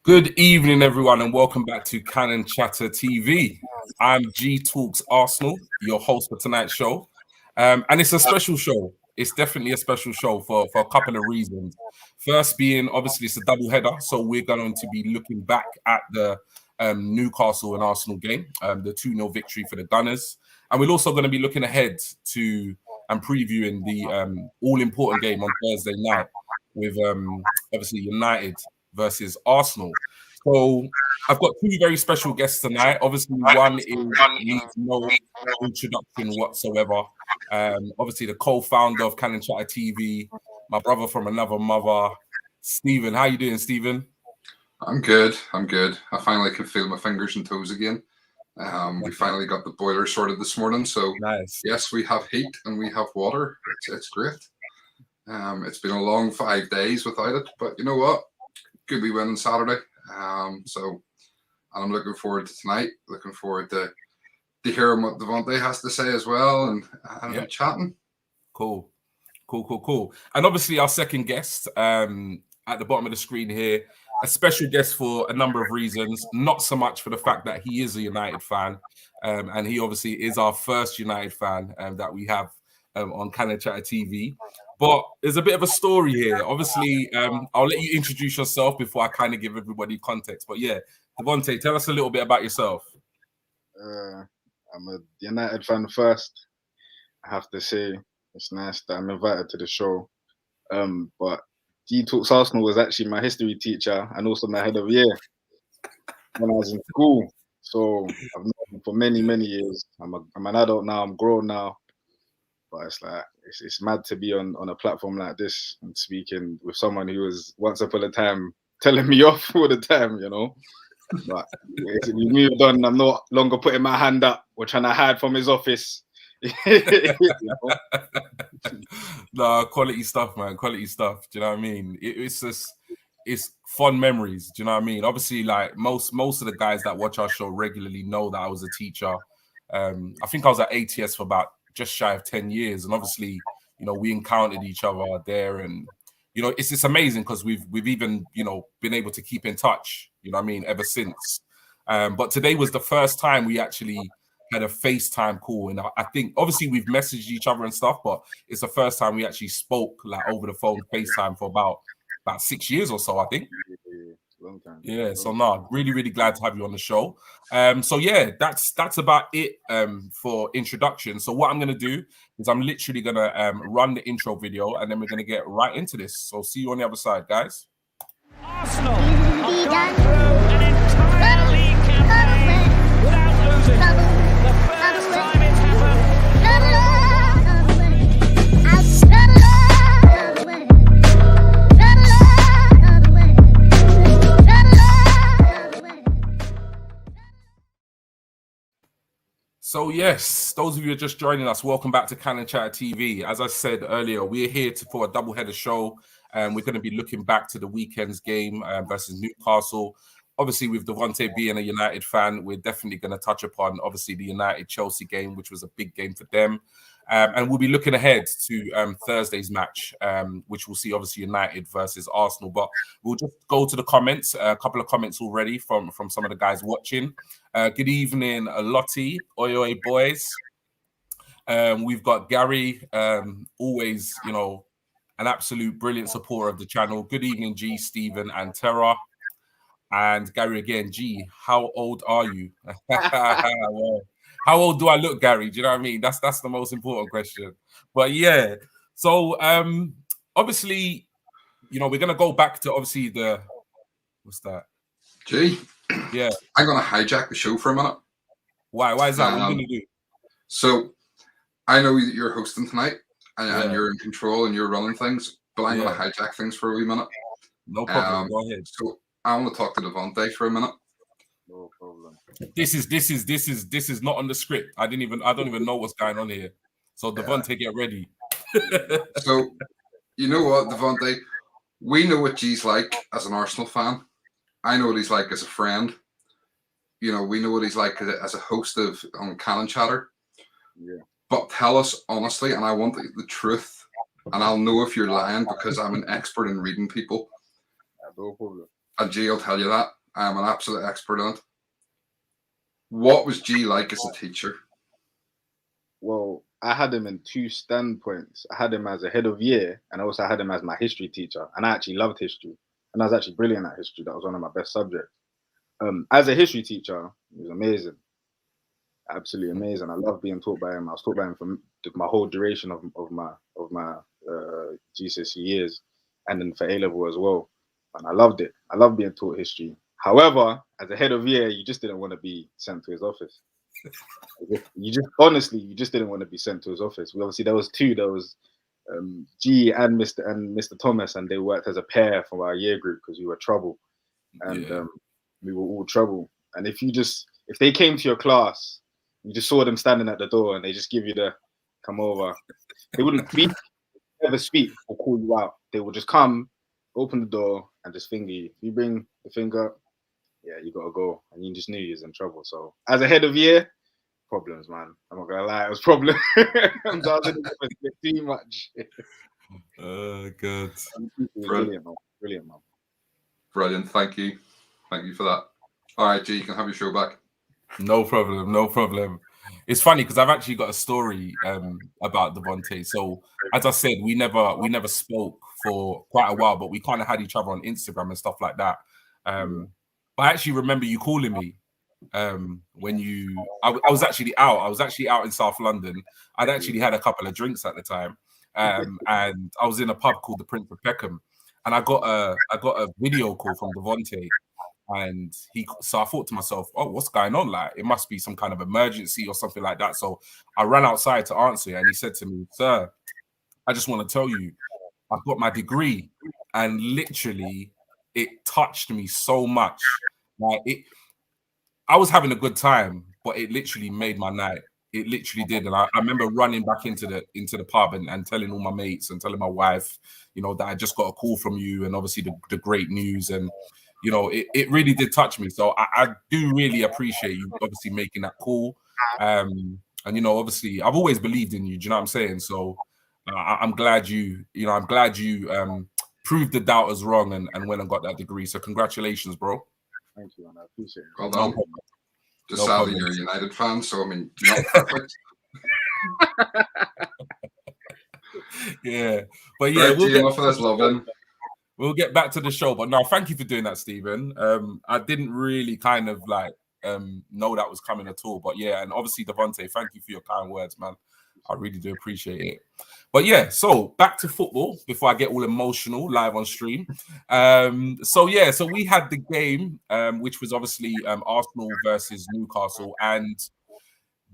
Good evening, everyone, and welcome back to Cannon Chatter TV. I'm G Talks Arsenal, your host for tonight's show. And it's a special show. It's definitely a special show for a couple of reasons. First being, obviously, it's a double header, so we're going to be looking back at the Newcastle and Arsenal game, the 2-0 victory for the Gunners. And we're also going to be looking ahead to and previewing the all-important game on Thursday night with, obviously, United versus Arsenal. So I've got two very special guests tonight. Obviously, one needs no introduction whatsoever. Obviously, the co-founder of Cannon Chatter TV, my brother from another mother, Stephen. How you doing, Stephen? I'm good. I finally can feel my fingers and toes again. We finally got the boiler sorted this morning. So nice. Yes, we have heat and we have water. It's great. It's been a long 5 days without it, but you know what? Could be winning Saturday. So I'm looking forward to tonight. Looking forward to hearing what Devontae has to say as well and chatting. Cool. And obviously our second guest at the bottom of the screen here, a special guest for a number of reasons, not so much for the fact that he is a United fan, and he obviously is our first United fan that we have on Cannon Chatter TV. But there's a bit of a story here. Obviously, I'll let you introduce yourself before I kind of give everybody context. But yeah, Devontae, tell us a little bit about yourself. I'm a United fan first. I have to say, it's nice that I'm invited to the show. But G Talks Arsenal was actually my history teacher and also my head of year when I was in school. So I've known him for many, many years. I'm an adult now. I'm grown now. But it's like it's mad to be on a platform like this and speaking with someone who was once upon a time telling me off all the time, you know. But we moved on. I'm no longer putting my hand up or trying to hide from his office. No, quality stuff, man. Quality stuff. Do you know what I mean? It's fun memories. Do you know what I mean? Obviously, like most of the guys that watch our show regularly know that I was a teacher. I think I was at ATS for about just shy of 10 years, and obviously, you know, we encountered each other there, and you know, it's amazing because we've even, you know, been able to keep in touch, you know what I mean, ever since. But today was the first time we actually had a FaceTime call, and I think obviously we've messaged each other and stuff, but it's the first time we actually spoke like over the phone FaceTime for about 6 years or so, I think. Long time. Yeah, so no, really glad to have you on the show. So yeah, that's about it for introduction. So what I'm gonna do is I'm literally gonna run the intro video, and then we're gonna get right into this. So see you on the other side, guys. Arsenal have gone through an entire league campaign without losing. The first time it's happened. So yes, those of you who are just joining us, welcome back to Cannon Chatter TV. As I said earlier, we're here for a double-header show, and we're going to be looking back to the weekend's game versus Newcastle. Obviously, with Devontae being a United fan, we're definitely going to touch upon, obviously, the United-Chelsea game, which was a big game for them. And we'll be looking ahead to Thursday's match, which we'll see, obviously, United versus Arsenal. But we'll just go to the comments. A couple of comments already from some of the guys watching. Good evening, Lottie. Oi, boys. We've got Gary, always, you know, an absolute brilliant supporter of the channel. Good evening, G, Stephen, and Tara. And Gary again, G, how old are you? Well, how old do I look, Gary? Do you know what I mean? That's the most important question. But yeah, so obviously, you know, we're gonna go back to obviously what's that? Gee, yeah, I'm gonna hijack the show for a minute. Why is that? What are you gonna do? So I know that you're hosting tonight and you're in control and you're running things, but I'm gonna hijack things for a wee minute. No problem. Go ahead. So I want to talk to Devontae for a minute. No problem. This is not on the script. I don't even know what's going on here. So Devontae, get ready. So you know what, Devontae? We know what G's like as an Arsenal fan. I know what he's like as a friend. You know, we know what he's like as a host on Cannon Chatter. Yeah. But tell us honestly, and I want the truth, and I'll know if you're lying because I'm an expert in reading people. No problem. And G will tell you that. I'm an absolute expert on it. What was G like as a teacher? Well, I had him in two standpoints. I had him as a head of year, and also I had him as my history teacher. And I actually loved history, and I was actually brilliant at history. That was one of my best subjects. As a history teacher, he was amazing, absolutely amazing. I loved being taught by him. I was taught by him for my whole duration of my GCSE years, and then for A level as well. And I loved it. I loved being taught history. However, as a head of year, you just didn't want to be sent to his office. You just didn't want to be sent to his office. Obviously there was two. There was G and Mr. Thomas, and they worked as a pair for our year group because we were trouble, and we were all trouble. And if they came to your class, you just saw them standing at the door, and they just give you the come over. They wouldn't speak, never speak or call you out. They would just come, open the door, and just finger you. If you bring the finger, yeah, you gotta go, and you just knew you was in trouble. So as a head of year, problems, man. I'm not gonna lie, it was problem. I'm too much. Good. Brilliant, man. Brilliant, man. Brilliant. Thank you for that. All right, G, you can have your show back. No problem. It's funny because I've actually got a story about Devontae. So as I said, we never spoke for quite a while, but we kind of had each other on Instagram and stuff like that. But I actually remember you calling me when I was actually out. I was actually out in South London. I'd actually had a couple of drinks at the time, and I was in a pub called the Prince of Peckham, and I got a video call from Devontae. And so I thought to myself, oh, what's going on? Like, it must be some kind of emergency or something like that. So I ran outside to answer, and he said to me, sir, I just want to tell you, I've got my degree. And literally, it touched me so much. Like, I was having a good time, but it literally made my night. It literally did. And I remember running back into the pub and telling all my mates and telling my wife, that I just got a call from you, and obviously the great news. And it really did touch me. So I do really appreciate you obviously making that call. And obviously I've always believed in you. Do you know what I'm saying? So I'm glad you proved the doubters wrong and went and got that degree. So congratulations, bro. Thank you, and I appreciate it. Well done. Just No sadly, problem. you're a United fan, so I mean, you're not perfect. Yeah, but yeah, Right, G, enough of this loving. We'll get back to the show, but no, thank you for doing that, Stephen. I didn't really kind of know that was coming at all, but yeah, and obviously Devontae, thank you for your kind words, man. I really do appreciate it. But yeah, so back to football before I get all emotional live on stream. So we had the game, which was obviously Arsenal versus Newcastle, and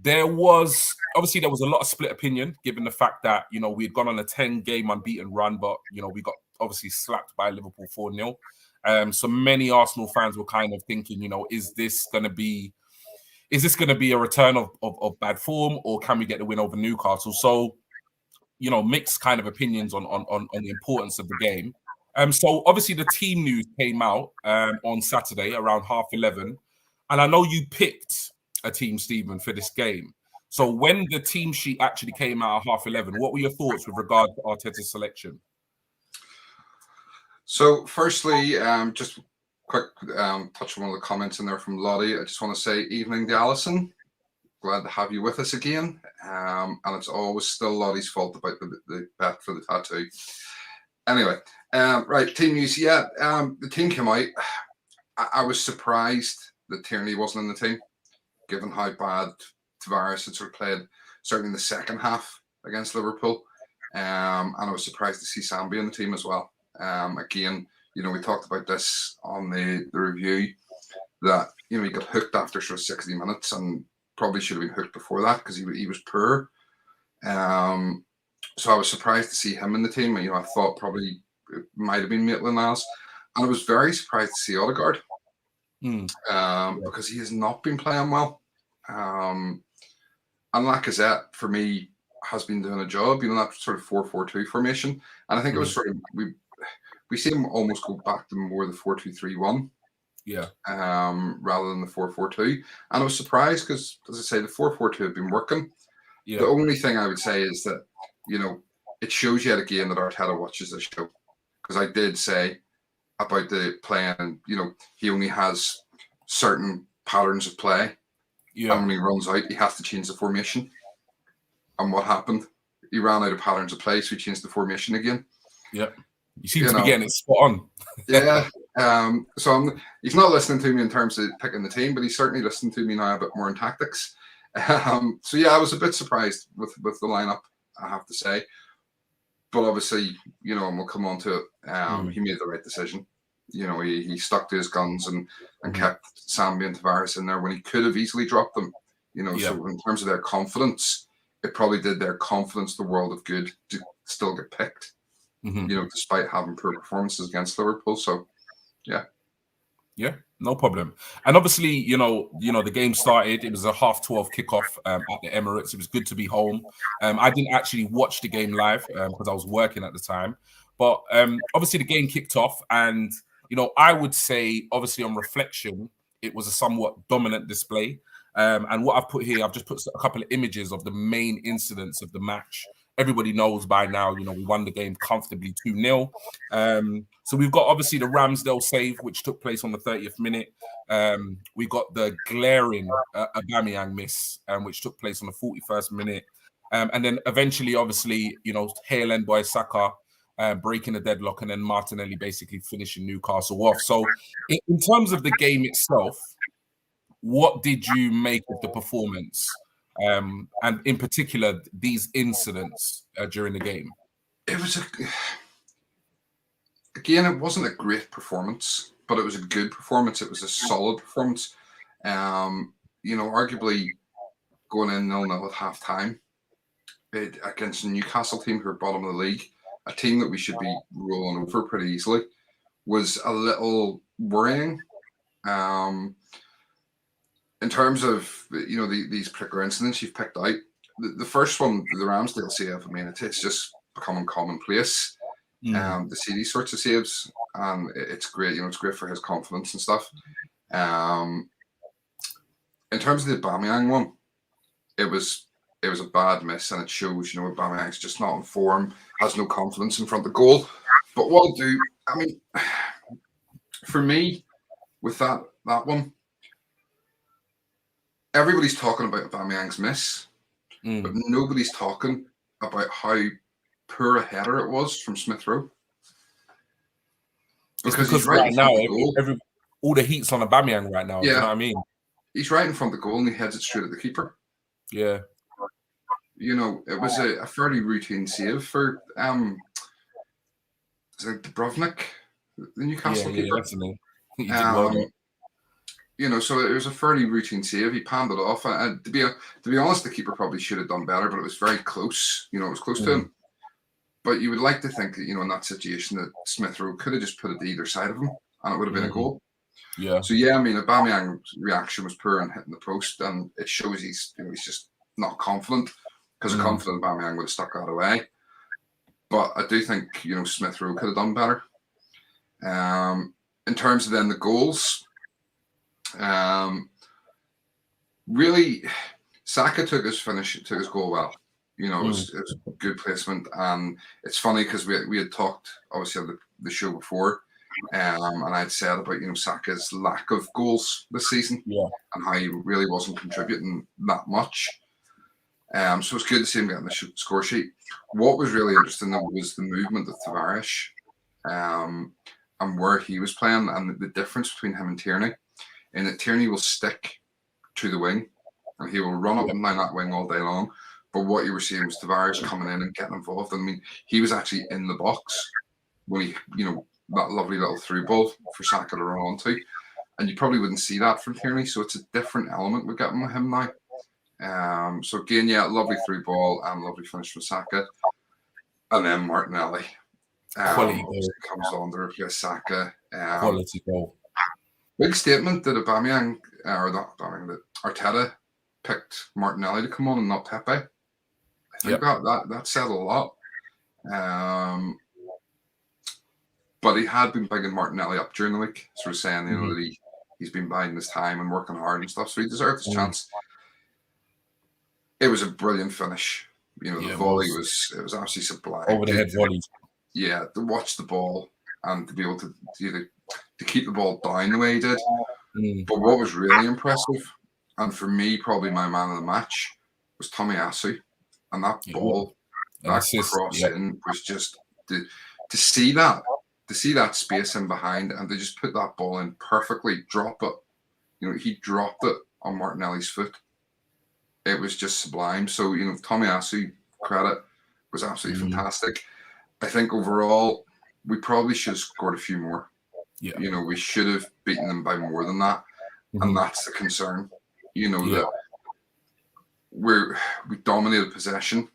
there was a lot of split opinion given the fact that we had gone on a 10-game unbeaten run, but we got obviously slapped by Liverpool 4-0. So many Arsenal fans were kind of thinking, is this going to be a return of bad form, or can we get the win over Newcastle? So mixed kind of opinions on the importance of the game. So obviously the team news came out on Saturday around 11:30, and I know you picked a team, Stephen, for this game. So when the team sheet actually came out at 11:30, what were your thoughts with regard to Arteta's selection? So firstly, just quick touch on one of the comments in there from Lottie. I just want to say evening to Alison. Glad to have you with us again. And it's always still Lottie's fault about the bet for the tattoo. Anyway, right, team news. Yeah, the team came out. I was surprised that Tierney wasn't in the team, given how bad Tavares had sort of played, certainly in the second half against Liverpool. And I was surprised to see Sambi in the team as well. Again, we talked about this on the review, that he got hooked after sort of 60 minutes and probably should have been hooked before that because he was poor. So I was surprised to see him in the team. I thought probably it might have been Maitland-Niles, and I was very surprised to see Odegaard because he has not been playing well. And Lacazette, for me, has been doing a job. That sort of 4-4-2 formation, and I think it was sort of we see him almost go back to more the 4-2-3-1. Yeah. Rather than the 4-4-2. And I was surprised because, as I say, the 4-4-2 had been working. Yeah. The only thing I would say is that, it shows yet again that Arteta watches this show. Because I did say about the playing. He only has certain patterns of play, and when he runs out, he has to change the formation. And what happened? He ran out of patterns of play, so he changed the formation again. Yeah, you seem to be getting it spot on. Yeah. So he's not listening to me in terms of picking the team, but he's certainly listening to me now a bit more in tactics. So yeah, I was a bit surprised with the lineup, I have to say. But obviously, and we'll come on to it. He made the right decision. He stuck to his guns and kept Sambi and Tavares in there when he could have easily dropped them. So in terms of their confidence, it probably did their confidence the world of good to still get picked. Despite having poor performances against Liverpool. So, yeah. Yeah, no problem. And obviously, the game started. It was a 12:30 kickoff at the Emirates. It was good to be home. I didn't actually watch the game live because I was working at the time. But obviously, the game kicked off, and I would say, obviously, on reflection, it was a somewhat dominant display. And what I've put here, I've just put a couple of images of the main incidents of the match. Everybody knows by now, we won the game comfortably 2-0. So we've got obviously the Ramsdale save, which took place on the 30th minute. We got the glaring Aubameyang miss, which took place on the 41st minute. And then eventually, obviously, tail end by Saka breaking the deadlock, and then Martinelli basically finishing Newcastle off. So in terms of the game itself, what did you make of the performance? And in particular, these incidents during the game? It was it wasn't a great performance, but it was a good performance. It was a solid performance. Arguably going in 0-0 at half time against a Newcastle team who are bottom of the league, a team that we should be rolling over pretty easily, was a little worrying. In terms of these particular incidents you've picked out, the first one, the Ramsdale save, it's just becoming commonplace. To see these sorts of saves, and it's great. It's great for his confidence and stuff. In terms of the Aubameyang one, it was a bad miss, and it shows Aubameyang's just not in form, has no confidence in front of the goal. But what I'll do, for me, with that one. Everybody's talking about Aubameyang's miss, but nobody's talking about how poor a header it was from Smith Rowe. Because he's right now, all the heat's on Aubameyang right now. Yeah. You know what I mean? He's right in front of the goal and he heads it straight at the keeper. Yeah. It was a fairly routine save for Dubrovnik, the Newcastle keeper. Definitely. He did well. So it was a fairly routine save. He panned it off. And to be honest, the keeper probably should have done better, but it was very close. It was close to him. But you would like to think that, in that situation, that Smith Rowe could have just put it to either side of him, and it would have been a goal. Yeah. So Aubameyang's reaction was poor in hitting the post, and it shows he's just not confident, because a confident Aubameyang would have stuck that away. But I do think Smith Rowe could have done better. In terms of then the goals. Really, Saka took his goal well. It was a good placement, and it's funny because we had talked obviously on the show before, and I'd said about Saka's lack of goals this season, and how he really wasn't contributing that much. So it's good to see him getting the score sheet. What was really interesting though was the movement of Tavares, and where he was playing, and the difference between him and Tierney. And that Tierney will stick to the wing, and he will run up and down that wing all day long. But what you were seeing was Tavares coming in and getting involved. He was actually in the box when he, that lovely little through ball for Saka to run onto. And you probably wouldn't see that from Tierney. So it's a different element we're getting with him now. So again, lovely through ball and lovely finish from Saka. And then Martinelli quality goal comes on to replace Saka. Quality goal. Big statement that that Arteta picked Martinelli to come on and not Pepe. I think that said a lot. But he had been bigging Martinelli up during the week, sort of saying that he's been biding his time and working hard and stuff, so he deserved his chance. It was a brilliant finish. The volley was absolutely sublime. Over the head volley. Yeah, to watch the ball and to be able to keep the ball down the way he did. But what was really impressive, and for me, probably my man of the match, was Tomiyasu. And that ball, that cross in, was just to see that space in behind, and to just put that ball in perfectly, drop it. He dropped it on Martinelli's foot. It was just sublime. So, Tomiyasu, credit, was absolutely fantastic. I think overall, we probably should have scored a few more. Yeah. We should have beaten them by more than that. And that's the concern. That we dominated possession,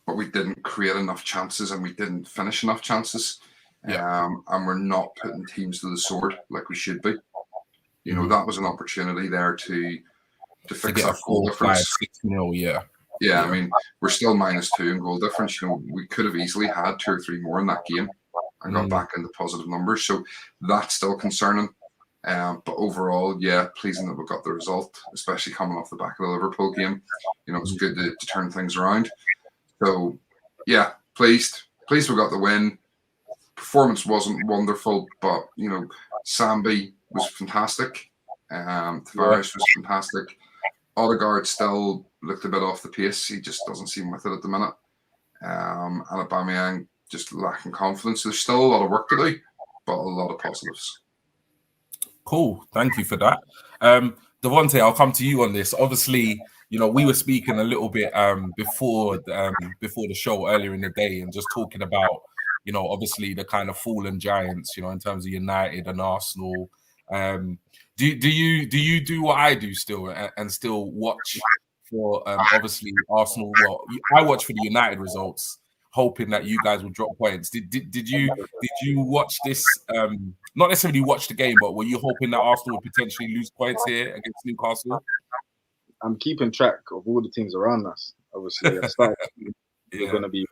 but we didn't create enough chances and we didn't finish enough chances. And we're not putting teams to the sword like we should be. That was an opportunity there to fix that goal difference. 5-6-0, yeah. I mean, we're still -2 in goal difference. We could have easily had 2 or 3 more in that game and got back into positive numbers. So that's still concerning. But overall, pleasing that we got the result, especially coming off the back of the Liverpool game. It's good to turn things around. So, pleased we got the win. Performance wasn't wonderful, but Sambi was fantastic. Tavares was fantastic. Odegaard still looked a bit off the pace. He just doesn't seem with it at the minute. And Aubameyang just lacking confidence. There's still a lot of work to do, but a lot of positives. Cool. Thank you for that. Devontae, I'll come to you on this. Obviously, we were speaking a little bit before the show earlier in the day and just talking about, obviously the kind of fallen giants, in terms of United and Arsenal. Do you do what I do still and still watch for obviously Arsenal? Well, I watch for the United results, hoping that you guys will drop points. Did you watch this? Not necessarily watch the game, but were you hoping that Arsenal would potentially lose points here against Newcastle? I'm keeping track of all the teams around us. Obviously, we're going to be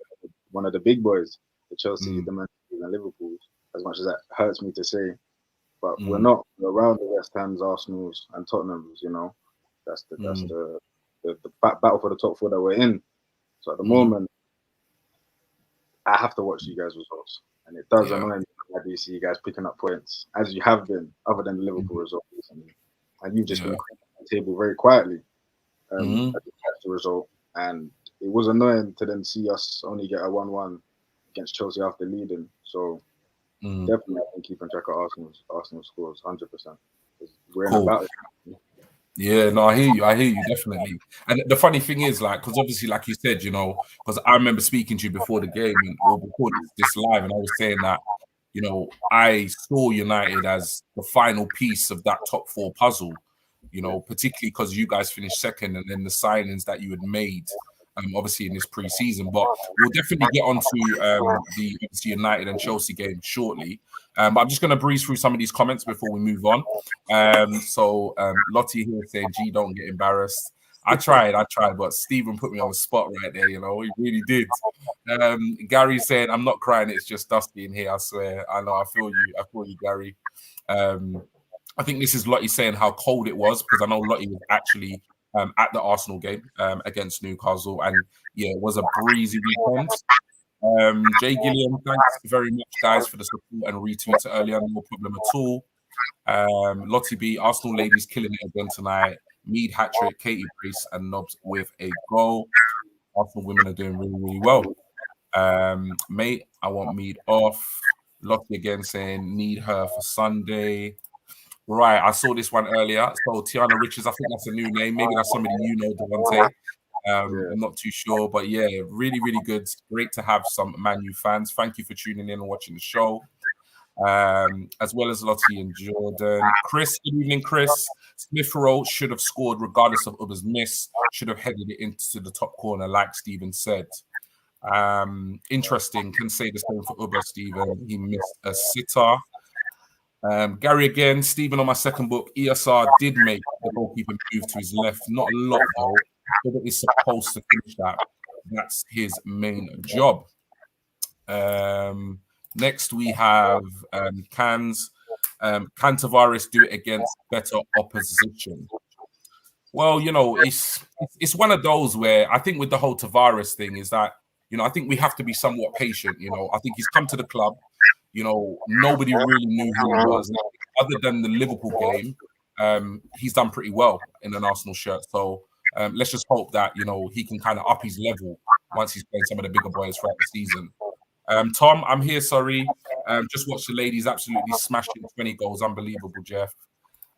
one of the big boys, the Chelsea, the Man City, and Liverpool. As much as that hurts me to say, but we're not. We're around the West Ham's, Arsenal's, and Tottenham's. That's the battle for the top 4 that we're in. So at the moment, I have to watch you guys' results, and it does annoy me. I do see you guys picking up points as you have been, other than the Liverpool result recently, and you've just been on the table very quietly. The result, and it was annoying to then see us only get a 1-1 against Chelsea after leading. So definitely, I think keeping track of Arsenal scores 100%. We're in about it. Yeah, no, I hear you definitely. And the funny thing is, because obviously, like you said, because I remember speaking to you before the game or before this live, and I was saying that, I saw United as the final piece of that top 4 puzzle, particularly because you guys finished second and then the signings that you had made, obviously in this pre-season. But we'll definitely get onto the United and Chelsea game shortly. But I'm just going to breeze through some of these comments before we move on. So Lottie here saying, "G, don't get embarrassed." I tried, but Stephen put me on the spot right there. He really did. Gary saying, "I'm not crying. It's just dusty in here. I swear. I know. I feel you, Gary." I think this is Lottie saying how cold it was, because I know Lottie was actually at the Arsenal game against Newcastle, and it was a breezy weekend. Jay Gilliam, thanks very much, guys, for the support and retweets earlier. No problem at all. Lottie B, Arsenal ladies killing it again tonight. Mead hat-trick, Katie Brace and Nobbs with a goal. Arsenal women are doing really, really well. Mate, I want Mead off. Lottie again saying need her for Sunday. Right, I saw this one earlier. So Tiana Richards, I think that's a new name. Maybe that's somebody Devontae. I'm not too sure, but really, really good. Great to have some Man U fans. Thank you for tuning in and watching the show. As well as Lottie and Jordan. Chris, good evening, Chris. Smith Rowe should have scored regardless of Ubba's miss. Should have headed it into the top corner, like Stephen said. Interesting. Can say the same for Ubba, Stephen. He missed a sitter. Gary again, Stephen on my second book. ESR did make the goalkeeper move to his left. Not a lot, though. Ubba is supposed to finish that. That's his main job. Next, we have Cans. Can Tavares do it against better opposition? Well, it's one of those where I think with the whole Tavares thing is that, I think we have to be somewhat patient. I think he's come to the club. You know, nobody really knew who he was. Other than the Liverpool game, he's done pretty well in an Arsenal shirt. So let's just hope that, you know, he can kind of up his level once he's playing some of the bigger boys throughout the season. Tom, I'm here, sorry. Just watched the ladies absolutely smashing 20 goals. Unbelievable, Jeff.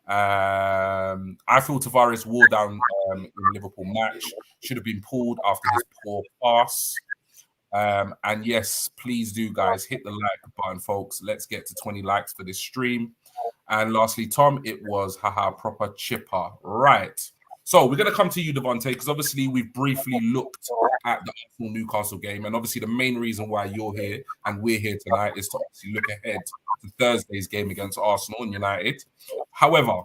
I feel Tavares wore down in Liverpool match. Should have been pulled after his poor pass. And yes, please do, guys, hit the like button, folks. Let's get to 20 likes for this stream. And lastly, Tom, it was proper chipper. Right. So we're going to come to you, Devontae, because obviously we've briefly looked at the Arsenal Newcastle game. And obviously the main reason why you're here and we're here tonight is to obviously look ahead to Thursday's game against Arsenal and United. However,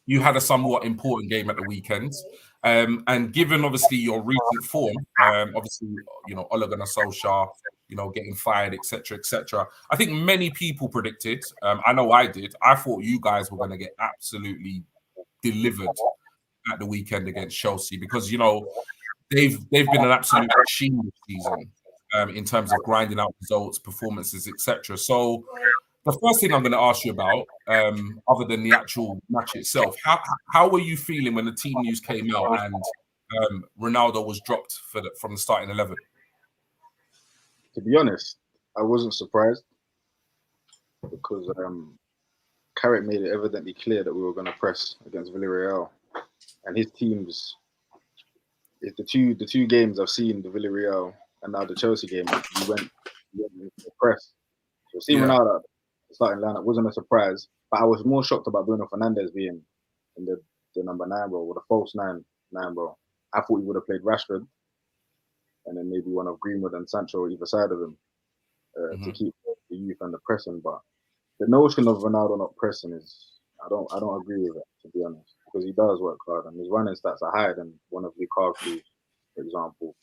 you had a somewhat important game at the weekend. And given obviously your recent form, obviously, you know, Ole Gunnar Solskjaer, you know, getting fired, etc. I think many people predicted, I know I did, I thought you guys were going to get absolutely delivered at the weekend against Chelsea because, you know, they've been an absolute machine this season in terms of grinding out results, performances, etc. So the first thing I'm going to ask you about, other than the actual match itself, how were you feeling when the team news came out and Ronaldo was dropped from the starting 11? To be honest, I wasn't surprised because Carrick made it evidently clear that we were going to press against Villarreal, and his teams. The two games I've seen, the Villarreal and now the Chelsea game, we went into the press. So seeing Ronaldo starting lineup wasn't a surprise, but I was more shocked about Bruno Fernandes being in the number 9 role, or the false 9 role. I thought he would have played Rashford, and then maybe one of Greenwood and Sancho either side of him to keep the youth and the pressing. But the notion of Ronaldo not pressing is, I don't agree with it, to be honest, because he does work hard and his running stats are higher than one of Lukaku, for example.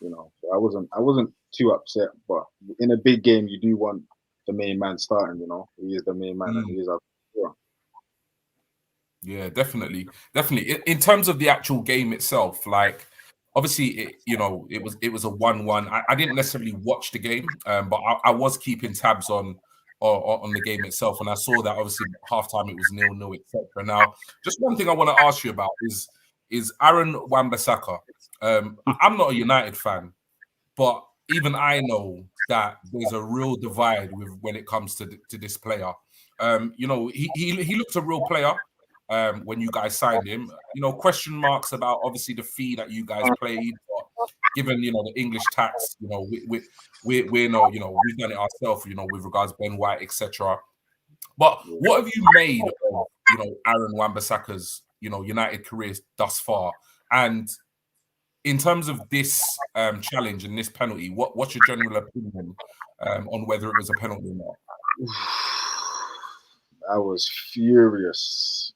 You know, so I wasn't too upset, but in a big game you do want the main man starting. You know, he is the main man and he is our scorer. Yeah, definitely. In terms of the actual game itself, like obviously, it was a 1-1. I didn't necessarily watch the game, but I was keeping tabs on the game itself, and I saw that obviously halftime it was 0-0, etc. Now, just one thing I want to ask you about is Aaron Wan-Bissaka. I'm not a United fan, but even I know that there's a real divide when it comes to this player. You know, he looked a real player when you guys signed him. You know, question marks about obviously the fee that you guys paid, but given, you know, the English tax, you know, we're not, you know, we've done it ourselves, you know, with regards to Ben White, etc. But what have you made of, you know, Aaron Wan-Bissaka's, you know, United career thus far? And in terms of this challenge and this penalty, what's your general opinion on whether it was a penalty or not? I was furious.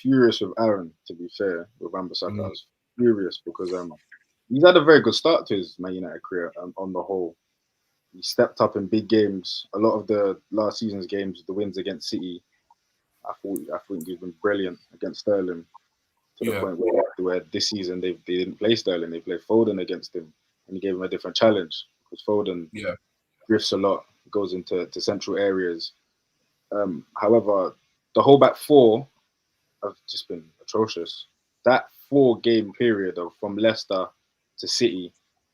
With Aaron, to be fair, with Wan-Bissaka. I was furious because he's had a very good start to his Man United career on the whole. He stepped up in big games. A lot of the last season's games, the wins against City, I thought he's been brilliant against Sterling, to the point where this season they didn't play Sterling, they played Foden against him, and he gave him a different challenge because Foden drifts a lot, goes into central areas. However, the whole back four have just been atrocious. That 4-game period from Leicester to City,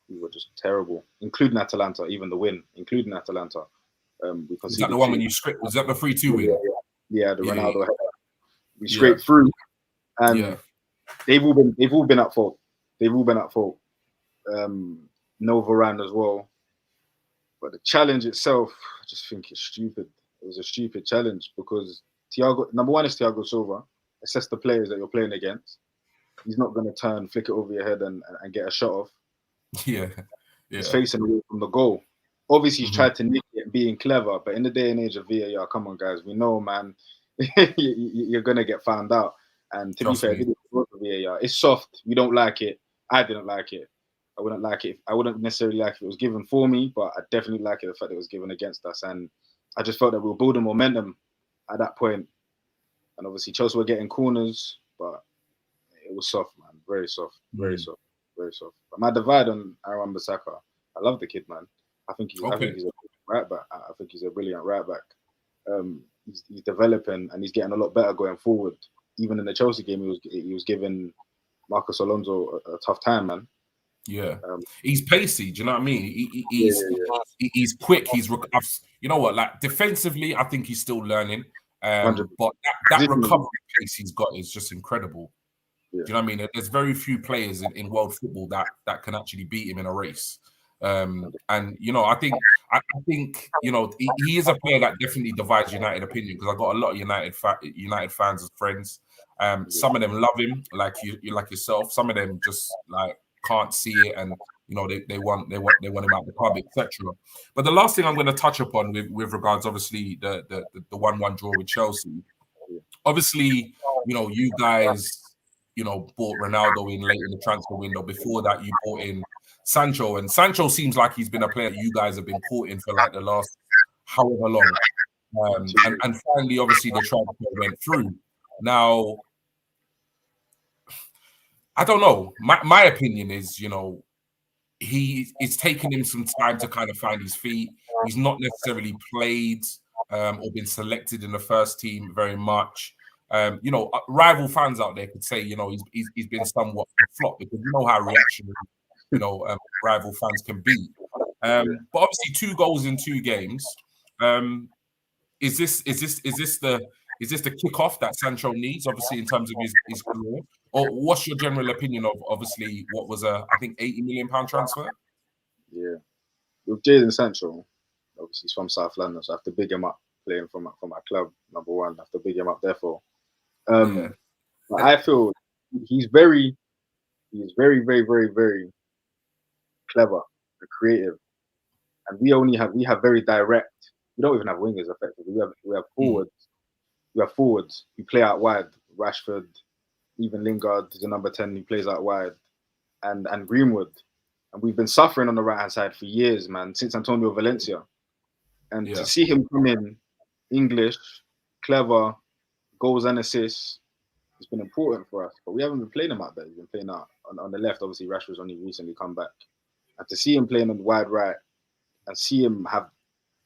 we were just terrible, including Atalanta, even the win, including Atalanta. Was that the one when you scraped? Was that the 3-2 win? Yeah, the Ronaldo header. We scraped through, and they've all been at fault. No Varane as well. But the challenge itself, I just think it's stupid. It was a stupid challenge because number one is Thiago Silva. Assess the players that you're playing against. He's not going to flick it over your head and get a shot off. Yeah. He's facing away from the goal. Obviously, he's tried to nick it, being clever. But in the day and age of VAR, come on, guys, we know, man, you're going to get found out. And to be fair, VAR, it's soft. We don't like it. I didn't like it. I wouldn't like it. I wouldn't necessarily like it if it was given for me, but I definitely like it the fact that it was given against us. And I just felt that we were building momentum at that point. And obviously, Chelsea were getting corners, but it was soft, man. Very soft. But my divide on Aaron Wan-Bissaka, I love the kid, man. I think he's a right back. I think he's a brilliant right back. He's developing and he's getting a lot better going forward. Even in the Chelsea game, he was giving Marcus Alonso a tough time, man. Yeah, he's pacey. Do you know what I mean? He's quick. You know what? Like defensively, I think he's still learning. But that recovery pace he's got is just incredible. Yeah. Do you know what I mean? There's very few players in world football that can actually beat him in a race. And you know, I think you know he is a player that definitely divides United opinion, because I got a lot of United fans as friends. Some of them love him, like you like yourself. Some of them just like can't see it, and you know they want him out the club, etc. But the last thing I'm going to touch upon with regards, obviously the 1-1 draw with Chelsea. Obviously, you know, you guys, you know, bought Ronaldo in late in the transfer window. Before that, you bought in Sancho, and Sancho seems like he's been a player you guys have been courting for like the last however long. And finally, obviously, the transfer went through. Now, I don't know. My opinion is, you know, it's taken him some time to kind of find his feet. He's not necessarily played or been selected in the first team very much. You know, rival fans out there could say, you know, he's been somewhat flop, because you know how reactionary, you know, rival fans can be. But obviously, 2 goals in 2 games. Is this the kickoff that Sancho needs, obviously, in terms of his career? Or what's your general opinion of obviously what was I think £80 million transfer? Yeah, with Jadon Sancho, obviously he's from South London, so I have to big him up, playing for my club, number one. I have to big him up. Therefore, I feel he's very, very, very, very clever and creative, and we have very direct. We don't even have wingers effectively. We have forwards. We have forwards who play out wide. Rashford, even Lingard, the number 10, who plays out wide, and Greenwood. And we've been suffering on the right hand side for years, man, since Antonio Valencia. And to see him come in, English, clever, goals and assists, it's been important for us. But we haven't been playing him out there. We've been playing out on the left. Obviously, Rashford's only recently come back. And to see him playing on the wide right and see him have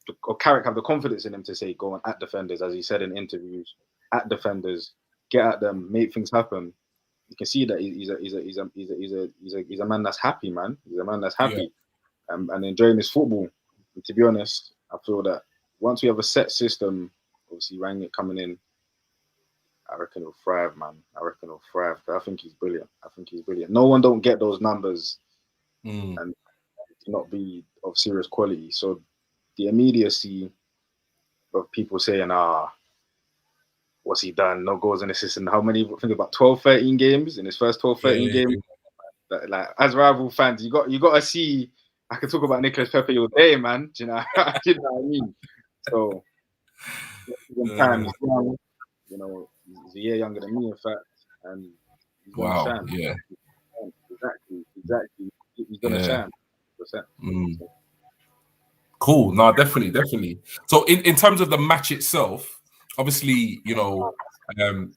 the confidence in him to say, go on at defenders, as he said in interviews, at defenders, get at them, make things happen. You can see that he's a man that's happy, man. He's a man that's happy, and enjoying his football. And to be honest, I feel that once we have a set system, obviously Rangnick coming in, I reckon he'll thrive, man. I reckon he'll thrive. I think he's brilliant. No one don't get those numbers and not be of serious quality. So the immediacy of people saying, what's he done? No goals and assists. And how many? I think about 12, 13 games in his first 12, 13 games. That, like, as rival fans, you got to see. I could talk about Nicolas Pepe all day, man. Do you know? Do you know what I mean? So, time, young, you know, he's a year younger than me, in fact, and he's gonna shine. Yeah, exactly. He's gonna shine. Cool. No, definitely. So, in terms of the match itself, obviously, you know,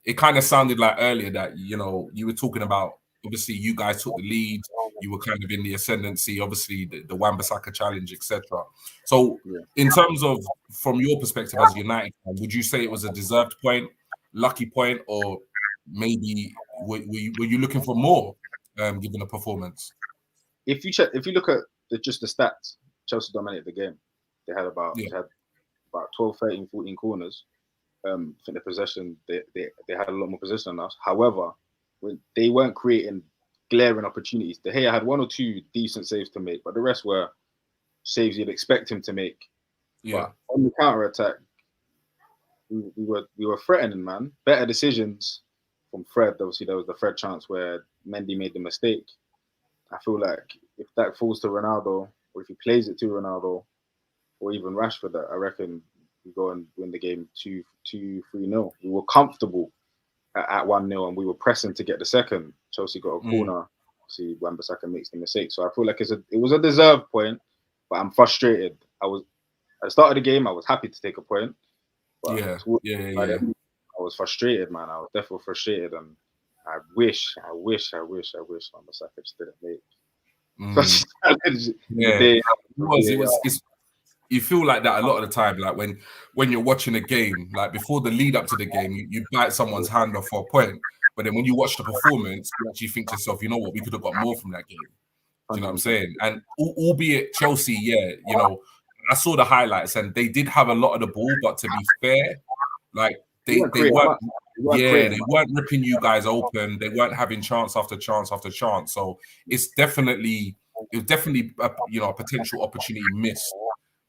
it kind of sounded like earlier that, you know, you were talking about, obviously, you guys took the lead. You were kind of in the ascendancy, obviously, the Wan-Bissaka challenge, etc. So, in terms of, from your perspective as a United fan, would you say it was a deserved point, lucky point, or maybe were you looking for more, given the performance? If you look at just the stats, Chelsea dominated the game. They had about 12, 13, 14 corners. I think the possession, they had a lot more possession than us. However, when they weren't creating glaring opportunities. De Gea had 1 or 2 decent saves to make, but the rest were saves you'd expect him to make. But on the counter attack, we were threatening, man. Better decisions from Fred. Obviously, there was the Fred chance where Mendy made the mistake. I feel like if that falls to Ronaldo, or if he plays it to Ronaldo, or even Rashford, I reckon we go and win the game 2-3-0. We were comfortable at 1-0, and we were pressing to get the second. Chelsea got a corner. See, Wan-Bissaka makes the mistake. So I feel like it was a deserved point, but I'm frustrated. At the start of the game, I was happy to take a point. But I was frustrated, man. I was definitely frustrated, and I wish Wan-Bissaka just didn't make. you feel like that a lot of the time. Like when you're watching a game, like before the lead up to the game, you bite someone's hand off for a point. But then when you watch the performance, you actually think to yourself, you know what, we could have got more from that game. Do you know what I'm saying? And albeit Chelsea, yeah, you know, I saw the highlights and they did have a lot of the ball, but to be fair, like they weren't ripping you guys open. They weren't having chance after chance after chance. So it was definitely a potential opportunity missed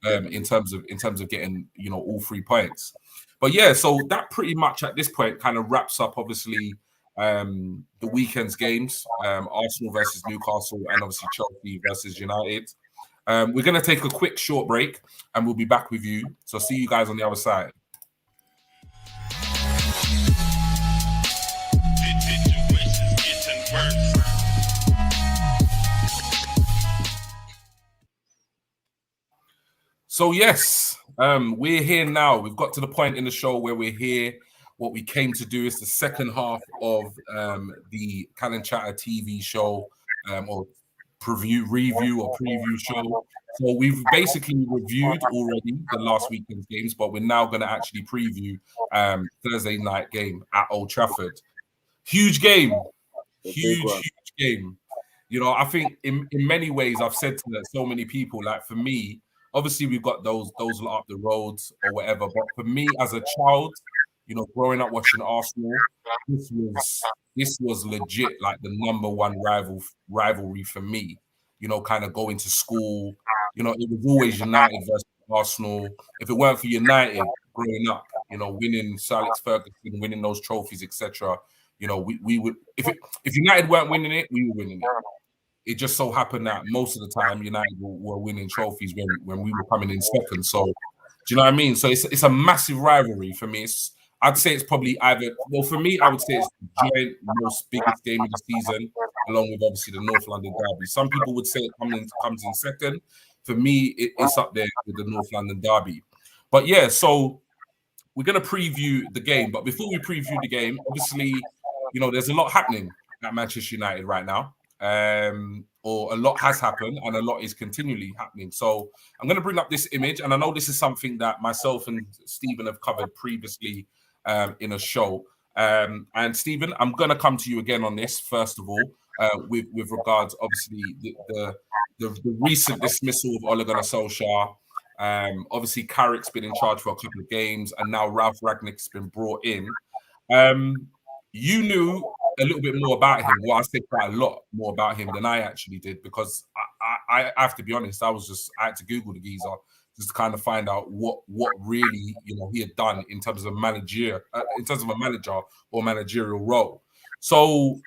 in terms of getting, you know, all 3 points. But yeah, so that pretty much at this point kind of wraps up obviously the weekend's games, Arsenal versus Newcastle and obviously Chelsea versus United. We're going to take a quick short break and we'll be back with you. So see you guys on the other side. So yes, we're here now. We've got to the point in the show where we're here. What we came to do is the second half of the Cannon Chatter TV show, or review or preview show. So we've basically reviewed already the last weekend's games, but we're now going to actually preview Thursday night game at Old Trafford. Huge game, huge game. You know, I think in many ways I've said to so many people, like for me, obviously we've got those lot up the roads or whatever, but for me as a child, you know, growing up watching Arsenal, this was legit like the number one rivalry for me. You know, kind of going to school. You know, it was always United versus Arsenal. If it weren't for United growing up, you know, winning Sir Alex Ferguson, winning those trophies, etc. You know, we would if United weren't winning it, we were winning it. It just so happened that most of the time United were winning trophies when we were coming in second. So, do you know what I mean? So it's a massive rivalry for me. I'd say it's probably for me, I would say it's the joint most biggest game of the season, along with obviously the North London derby. Some people would say it comes in second. For me, it's up there with the North London derby. But yeah, so we're going to preview the game. But before we preview the game, obviously, you know, there's a lot happening at Manchester United right now. Or a lot has happened and a lot is continually happening. So I'm going to bring up this image, and I know this is something that myself and Stephen have covered previously in a show. And Stephen, I'm going to come to you again on this first of all, with regards, obviously, the recent dismissal of Ole Gunnar Solskjaer. Obviously, Carrick's been in charge for a couple of games, and now Ralph Rangnick's been brought in. You knew a little bit more about him. Well, I said quite a lot more about him than I actually did, because I have to be honest, I had to Google the geezer just to kind of find out what really, you know, he had done in terms of a manager or managerial role. So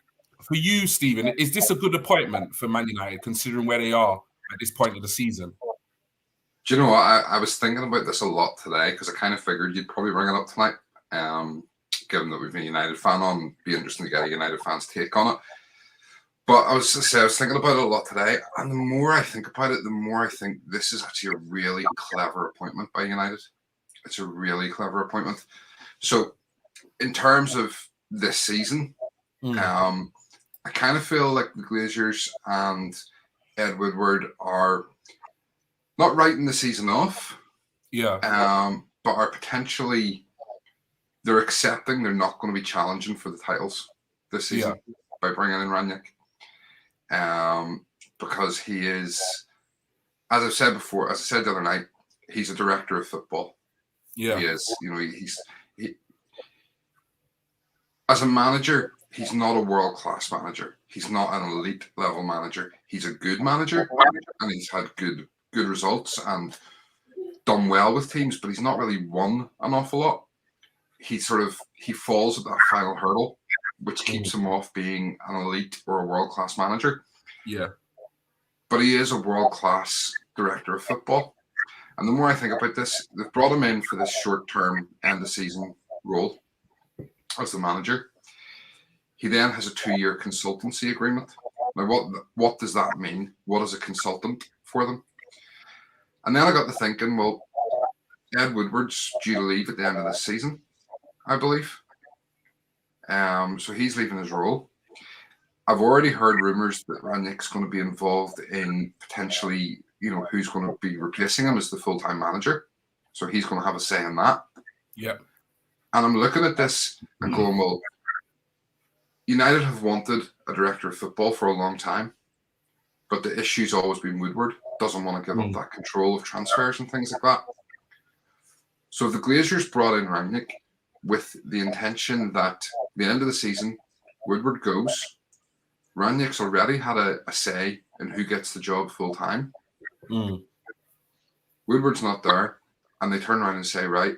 for you, Stephen, is this a good appointment for Man United considering where they are at this point of the season? Do you know what? I was thinking about this a lot today because I kind of figured you'd probably bring it up tonight. Given that we've a United fan on, it'd be interesting to get a United fan's take on it. But I was thinking about it a lot today, and the more I think about it, the more I think this is actually a really clever appointment by United. It's a really clever appointment. So, in terms of this season, I kind of feel like the Glazers and Ed Woodward are not writing the season off, but are potentially. They're accepting they're not going to be challenging for the titles this season by bringing in Rangnick. Because he is, as I said the other night, he's a director of football. Yeah. He is. You know, he as a manager, he's not a world-class manager. He's not an elite level manager. He's a good manager, and he's had good results and done well with teams, but he's not really won an awful lot. He falls at that final hurdle, which keeps him off being an elite or a world-class manager. Yeah. But he is a world-class director of football. And the more I think about this, they've brought him in for this short-term end-of-season role as the manager. He then has a 2-year consultancy agreement. Now, what does that mean? What is a consultant for them? And then I got to thinking, well, Ed Woodward's due to leave at the end of this season, I believe. So he's leaving his role. I've already heard rumors that Rangnick's going to be involved in potentially, who's going to be replacing him as the full-time manager. So he's going to have a say in that. Yeah. And I'm looking at this and going, well, United have wanted a director of football for a long time, but the issue's always been Woodward. Doesn't want to give up that control of transfers and things like that. So the Glazers brought in Rangnick with the intention that at the end of the season, Woodward goes. Rangnick's already had a say in who gets the job full time. Woodward's not there, and they turn around and say, right,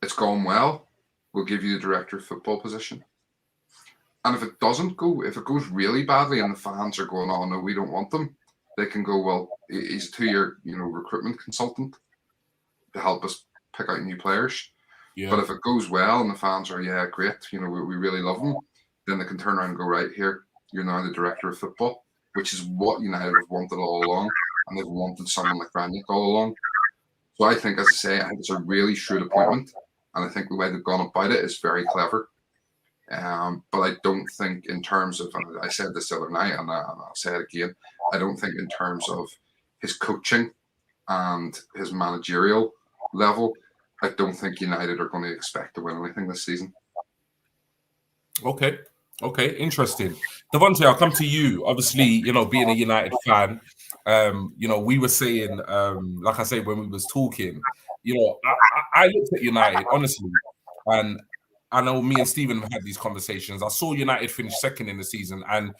it's gone well, we'll give you the director of football position. And if it doesn't go, if it goes really badly and the fans are going, oh no, we don't want them, they can go, well, he's a 2-year recruitment consultant to help us pick out new players. Yeah. But if it goes well and the fans are, yeah, great, we really love him, then they can turn around and go, right, here, you're now the director of football, which is what United have wanted all along, and they've wanted someone like Rangnick all along. So I think, as I say, I think it's a really shrewd appointment, and I think the way they've gone about it is very clever. But I don't think in terms of, I said this the other night, and I'll say it again, I don't think in terms of his coaching and his managerial level, I don't think United are going to expect to win anything this season. Okay, interesting. Devontae, I'll come to you. Obviously, being a United fan, we were saying, like I say, when we was talking, I looked at United, honestly, and I know me and Stephen have had these conversations. I saw United finish second in the season, and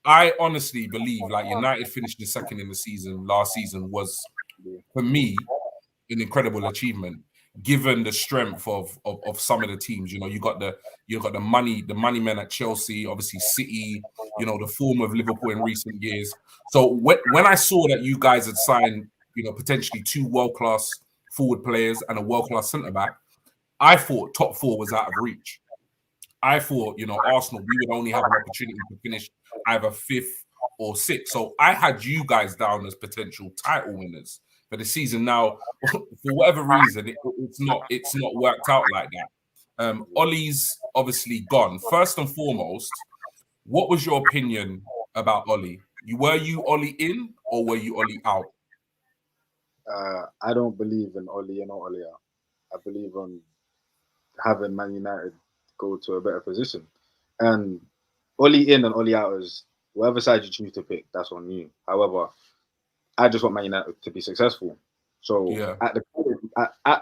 I honestly believe United finishing second in the season last season was, for me, an incredible achievement, given the strength of some of the teams. You got the money men at Chelsea, obviously City, the form of Liverpool in recent years. So when I saw that you guys had signed, potentially 2 world-class forward players and a world-class centre-back, I thought top 4 was out of reach. I thought, Arsenal, we would only have an opportunity to finish either 5th or 6th. So I had you guys down as potential title winners for the season. Now, for whatever reason, it's not worked out like that. Ollie's obviously gone. First and foremost, what was your opinion about Ollie? Were you Ollie in or were you Ollie out? I don't believe in Ollie in or Ollie out. I believe in having Man United go to a better position. And Ollie in and Ollie out is whatever side you choose to pick, that's on you. However, I just want Man United to be successful. So at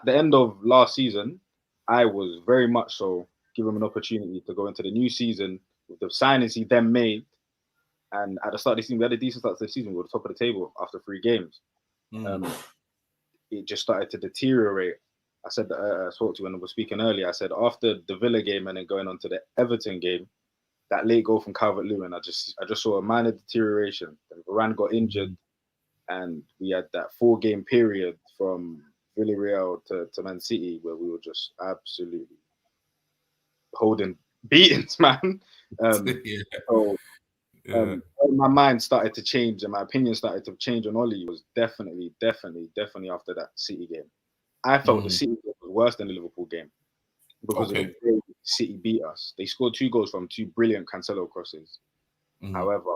the end of last season, I was very much so give him an opportunity to go into the new season with the signings he then made. And at the start of the season, we had a decent start to the season. We were top of the table after 3 games. It just started to deteriorate. I said that I spoke to when I was speaking earlier. I said after the Villa game and then going on to the Everton game, that late goal from Calvert-Lewin, I just saw a minor deterioration. Then Varane got injured, and we had that 4-game period from Villarreal to Man City where we were just absolutely holding beatings, man. My mind started to change and my opinion started to change on Ollie was definitely after that City game. I felt the City game was worse than the Liverpool game because of the way City beat us. They scored 2 goals from 2 brilliant Cancelo crosses. However,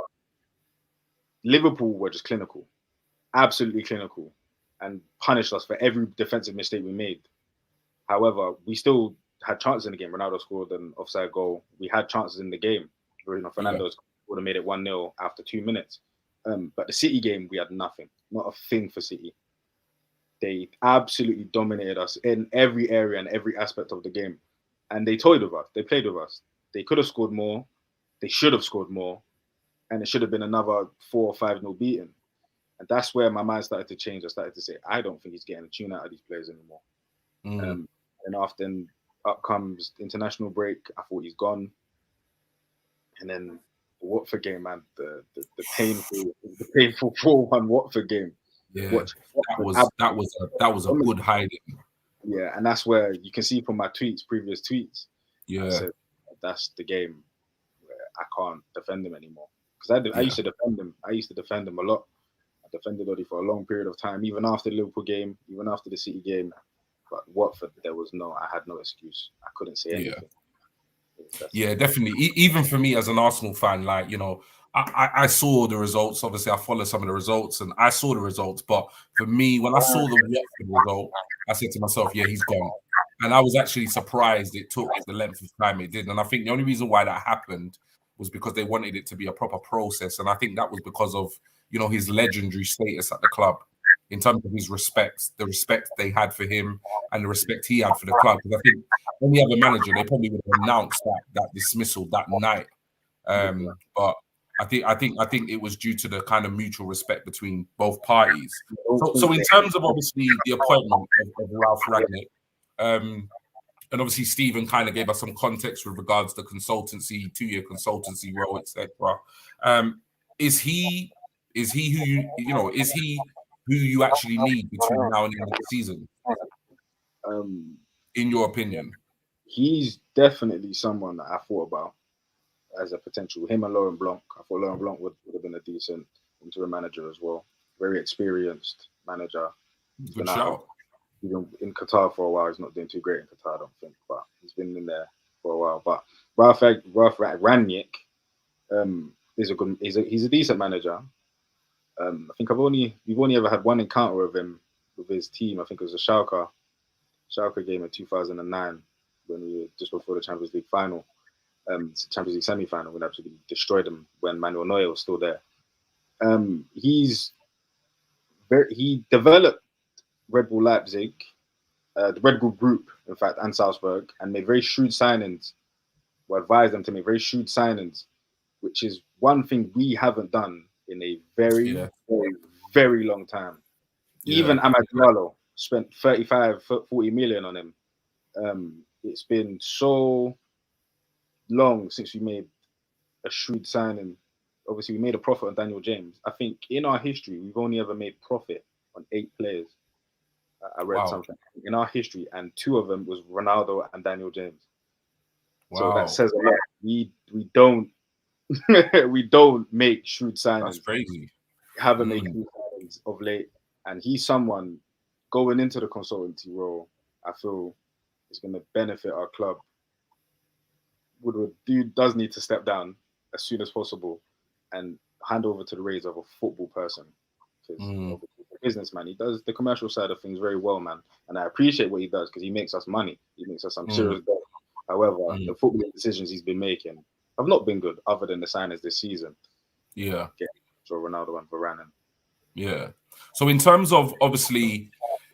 Liverpool were just clinical, absolutely clinical, and punished us for every defensive mistake we made. However, we still had chances in the game. Ronaldo scored an offside goal. We had chances in the game. Fernandes would have made it 1-0 after 2 minutes. But the City game, we had nothing, not a thing for City. They absolutely dominated us in every area and every aspect of the game. And they toyed with us. They played with us. They could have scored more. They should have scored more. And it should have been another 4 or 5-0 beating. And that's where my mind started to change. I started to say, I don't think he's getting a tune out of these players anymore. And after up comes international break, I thought he's gone. And then the Watford game, man, the painful 4-1 Watford game. Yeah, that was a good hiding. Yeah, and that's where you can see from my previous tweets. Yeah, I said, that's the game where I can't defend him anymore because I used to defend him. I used to defend him a lot. I defended Ollie for a long period of time, even after the Liverpool game, even after the City game. But Watford, I had no excuse. I couldn't say anything. Yeah, definitely. Even for me as an Arsenal fan, I saw the results. Obviously, I followed some of the results, and I saw the results. But for me, when I saw the Watford result, I said to myself, "Yeah, he's gone." And I was actually surprised it took the length of time it did. And I think the only reason why that happened was because they wanted it to be a proper process. And I think that was because of his legendary status at the club, in terms of his respect, the respect they had for him, and the respect he had for the club. Because I think any other manager, they probably would have announced that dismissal that night. But I think it was due to the kind of mutual respect between both parties. So in terms of obviously the appointment of Ralph Rangnick, and obviously Stephen kind of gave us some context with regards to consultancy, 2-year consultancy role, etc. Is he who you actually need between now and the end of the season? In your opinion? He's definitely someone that I thought about as a potential. Him and Laurent Blanc. I thought Laurent Blanc would have been a decent interim manager as well. Very experienced manager. Good shout. He's been in Qatar for a while. He's not doing too great in Qatar, I don't think, but he's been in there for a while. But Ralph Rangnick he's a decent manager. I think we've only ever had one encounter with him with his team. I think it was a Schalke game in 2009 when we were just before the Champions League final. Champions League semi-final, when absolutely destroyed them when Manuel Neuer was still there. He developed Red Bull Leipzig, the Red Bull Group, in fact, and Salzburg, and made very shrewd signings. We advised them to make very shrewd signings, which is one thing we haven't done in a very, very, very long time. Yeah. Even Amad Diallo spent 35, 40 million on him. It's been so long since we made a shrewd signing. Obviously, we made a profit on Daniel James. I think in our history, we've only ever made profit on 8 players. I read something in our history, and 2 of them was Ronaldo and Daniel James. Wow. So that says a lot. We don't we don't make shrewd signings. That's crazy. Haven't made shrewd signings of late, and he's someone going into the consultancy role. I feel is going to benefit our club. Woodward does need to step down as soon as possible and hand over to the reins of a football person. Because a businessman, he does the commercial side of things very well, man. And I appreciate what he does because he makes us money. He makes us some serious debt. However, the football decisions he's been making have not been good, other than the signings this season. Yeah. So Ronaldo and Varane. Yeah. So in terms of, obviously,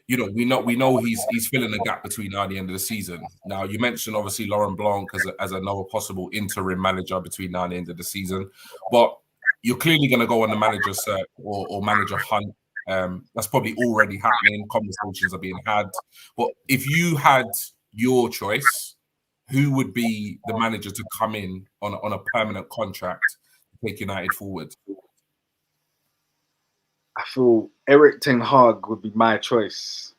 we know he's filling a gap between now and the end of the season. Now, you mentioned obviously Laurent Blanc as another possible interim manager between now and the end of the season, but you're clearly going to go on the manager search or manager hunt. That's probably already happening. Conversations are being had. But if you had your choice, who would be the manager to come in on a permanent contract to take United forward? I feel Erik ten Hag would be my choice,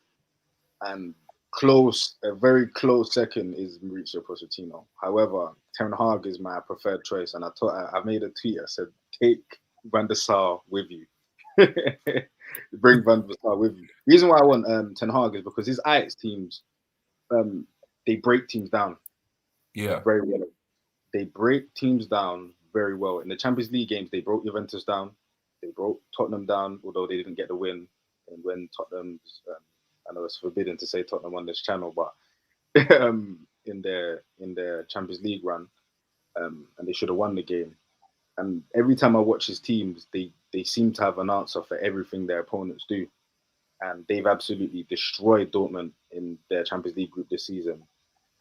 and a very close second is Mauricio Pochettino. However, ten Hag is my preferred choice, and I made a tweet. I said, take Van der Sar with you. Bring Van der Sar with you. The reason why I want ten Hag is because his Ajax teams, they break teams down. Yeah, very well. They break teams down very well. In the Champions League games, they broke Juventus down. They broke Tottenham down, although they didn't get the win. And when Tottenham's, I know it's forbidden to say Tottenham on this channel, but in their Champions League run, and they should have won the game. And every time I watch his teams, they seem to have an answer for everything their opponents do. And they've absolutely destroyed Dortmund in their Champions League group this season.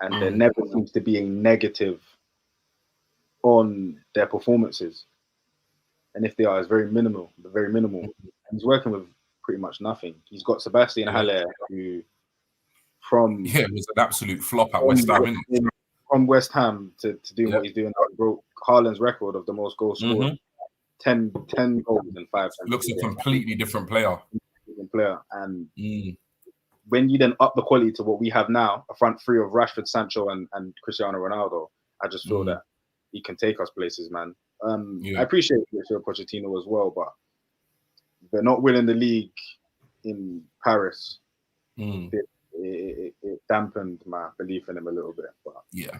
And there never seems to be a negative on their performances. And if they are, it's very minimal. And he's working with pretty much nothing. He's got Sebastian Haller, who it was an absolute flop at West Ham, isn't it? From West Ham to doing what he's doing, broke Haaland's record of the most goals scored. 10 goals in 5 times. Looks a completely different player. And when you then up the quality to what we have now, a front three of Rashford, Sancho, and Cristiano Ronaldo, I just feel that he can take us places, man. I appreciate Pochettino as well, but they're not winning the league in Paris. It dampened my belief in him a little bit. But yeah,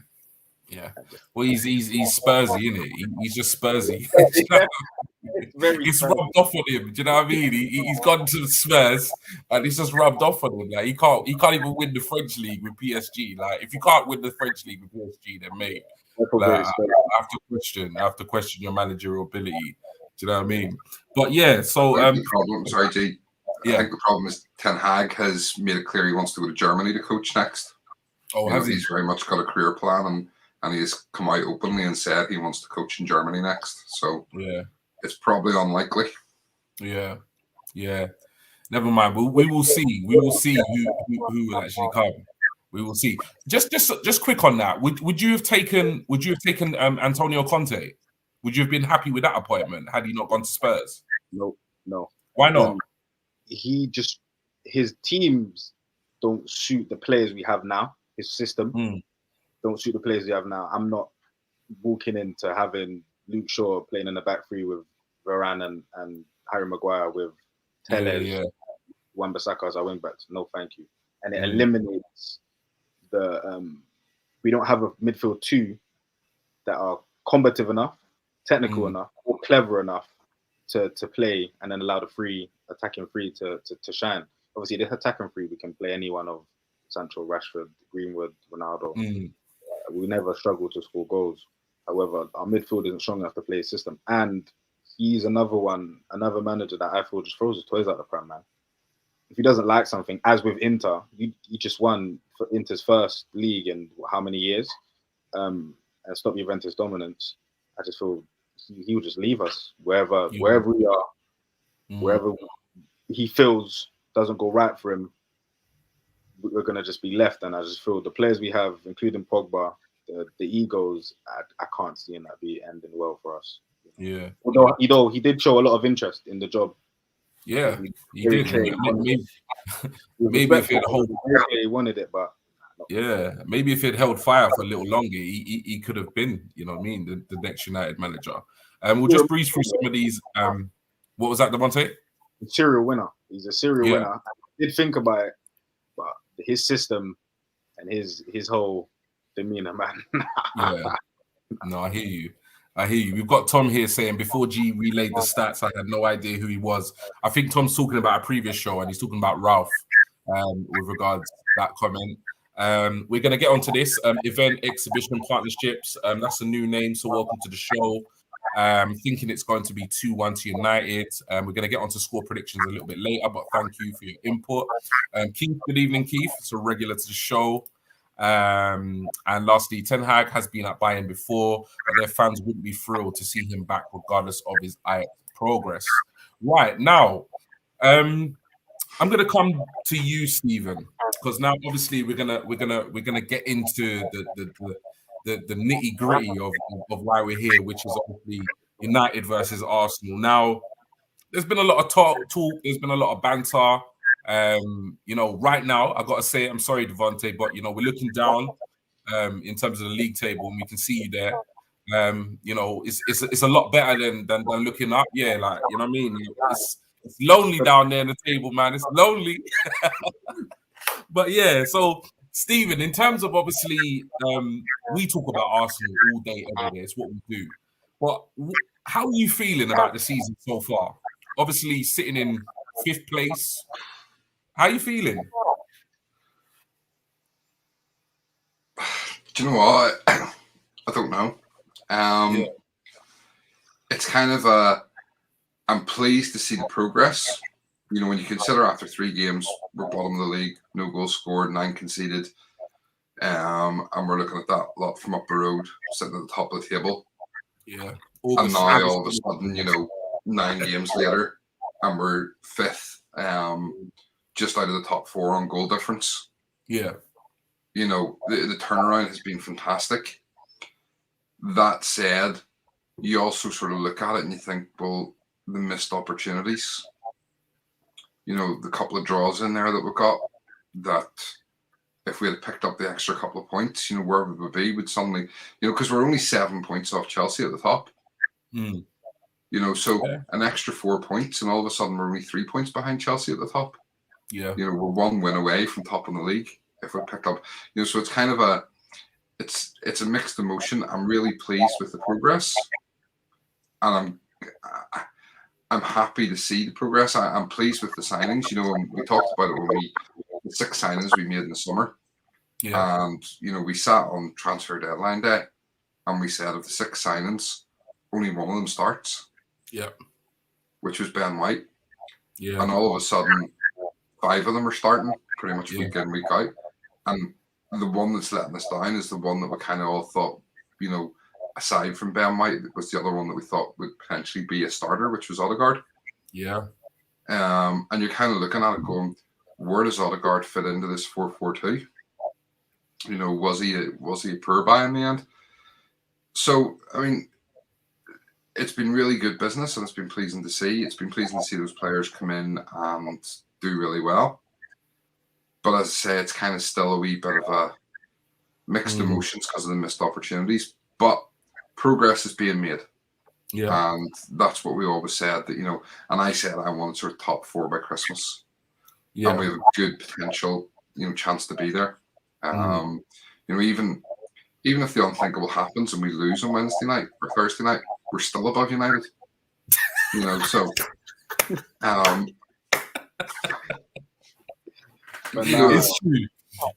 Yeah. Well, he's Spursy, isn't it? He's just Spursy. It's rubbed off on him. Do you know what I mean? He's gone to the Spurs, and it's just rubbed off on him. Like he can't even win the French league with PSG. Like if you can't win the French league with PSG, then mate, like, I have to question your managerial ability. Do you know what I mean? But yeah, so the problem. Sorry, G. Yeah. I think the problem is Ten Hag has made it clear he wants to go to Germany to coach next. Oh, has he? He's very much got a career plan, and he's come out openly and said he wants to coach in Germany next. So yeah, it's probably unlikely. Yeah. Never mind. We will see. We will see who will actually come. We will see. Just quick on that. Would you have taken Antonio Conte? Would you have been happy with that appointment had he not gone to Spurs? No. Why not? His teams don't suit the players we have now. His system don't suit the players we have now. I'm not walking into having Luke Shaw playing in the back three with Varane and Harry Maguire with Telles, Wan-Bissaka as our wing backs. No, thank you. And it eliminates the we don't have a midfield two that are combative enough, technical enough, or clever enough to play and then allow the attacking three to shine. Obviously, this attacking three, we can play any one of Sancho, Rashford, Greenwood, Ronaldo. We never struggle to score goals. However, our midfield isn't strong enough to play his system. And he's another manager that I feel just throws his toys out the pram, man. If he doesn't like something, as with Inter, he just won for Inter's first league in how many years, and stop Juventus dominance. I just feel he will just leave us wherever we are, wherever he feels doesn't go right for him. We're gonna just be left, and I just feel the players we have, including Pogba, the egos, I can't see that be ending well for us. Yeah. Although he did show a lot of interest in the job. Yeah, he did. Maybe if he had he wanted it, but maybe if he'd held fire for a little longer, he could have been, you know what I mean, the next United manager. We'll just breeze through some of these. What was that, Devontae? A serial winner. He's a serial winner. I did think about it, but his system and his whole demeanor, man. No, I hear you. We've got Tom here saying, before G relayed the stats, I had no idea who he was. I think Tom's talking about a previous show, and he's talking about Ralph with regards to that comment. We're going to get onto this. Event, exhibition, partnerships. That's a new name, so welcome to the show. Thinking it's going to be 2-1 to United. We're going to get onto score predictions a little bit later, but thank you for your input. Keith, good evening, Keith. It's a regular to the show. And lastly, Ten Hag has been at Bayern before, but their fans wouldn't be thrilled to see him back regardless of his progress. Right now, I'm gonna come to you, Stephen, because now obviously we're gonna get into the nitty gritty of why we're here, which is obviously United versus Arsenal. Now, there's been a lot of talk. There's been a lot of banter. Right now, I gotta say, I'm sorry, Devontae, but we're looking down in terms of the league table, and we can see you there. It's a lot better than looking up. Yeah, like you know what I mean. It's lonely down there in the table, man. It's lonely. But yeah, so Stephen, in terms of obviously, we talk about Arsenal all day, every day. It's what we do. But how are you feeling about the season so far? Obviously, sitting in 5th place. How are you feeling? Do you know what? I don't know. It's kind of I'm pleased to see the progress. When you consider after 3 games, we're bottom of the league, no goals scored, 9 conceded. And we're looking at that lot from up the road, sitting at the top of the table. Yeah. And now all of a sudden, 9 games later, and we're 5th. Just out of the top 4 on goal difference. Yeah. The turnaround has been fantastic. That said, you also sort of look at it and you think, well, the missed opportunities. The couple of draws in there that we've got, that if we had picked up the extra couple of points, where would we be? Would suddenly, because we're only 7 points off Chelsea at the top. So an extra 4 points, and all of a sudden we're only 3 points behind Chelsea at the top. Yeah. We're 1 win away from top of the league if we picked up. So it's kind of it's a mixed emotion. I'm really pleased with the progress, and I'm happy to see the progress. I'm pleased with the signings. You know, we talked about it when the 6 signings we made in the summer. Yeah. And, you know, we sat on transfer deadline day and we said of the 6 signings, only one of them starts. Yeah. Which was Ben White. Yeah. And all of a sudden, 5 of them are starting pretty much week in, week out. And the one that's letting us down is the one that we kind of all thought, you know, aside from Ben White, was the other one that we thought would potentially be a starter, which was Odegaard. Yeah. And you're kind of looking at it going, where does Odegaard fit into this 4-4-2? You know, was he a poor buy in the end? So, I mean, it's been really good business and it's been pleasing to see. It's been pleasing to see those players come in and do really well. But as I say, it's kind of still a wee bit of a mixed emotions because of the missed opportunities. But progress is being made. Yeah. And that's what we always said, that, you know, and I said I wanted sort of top 4 by Christmas. Yeah. And we have a good potential, you know, chance to be there. You know, even if the unthinkable happens and we lose on Wednesday night or Thursday night, we're still above United. You know, so it's true.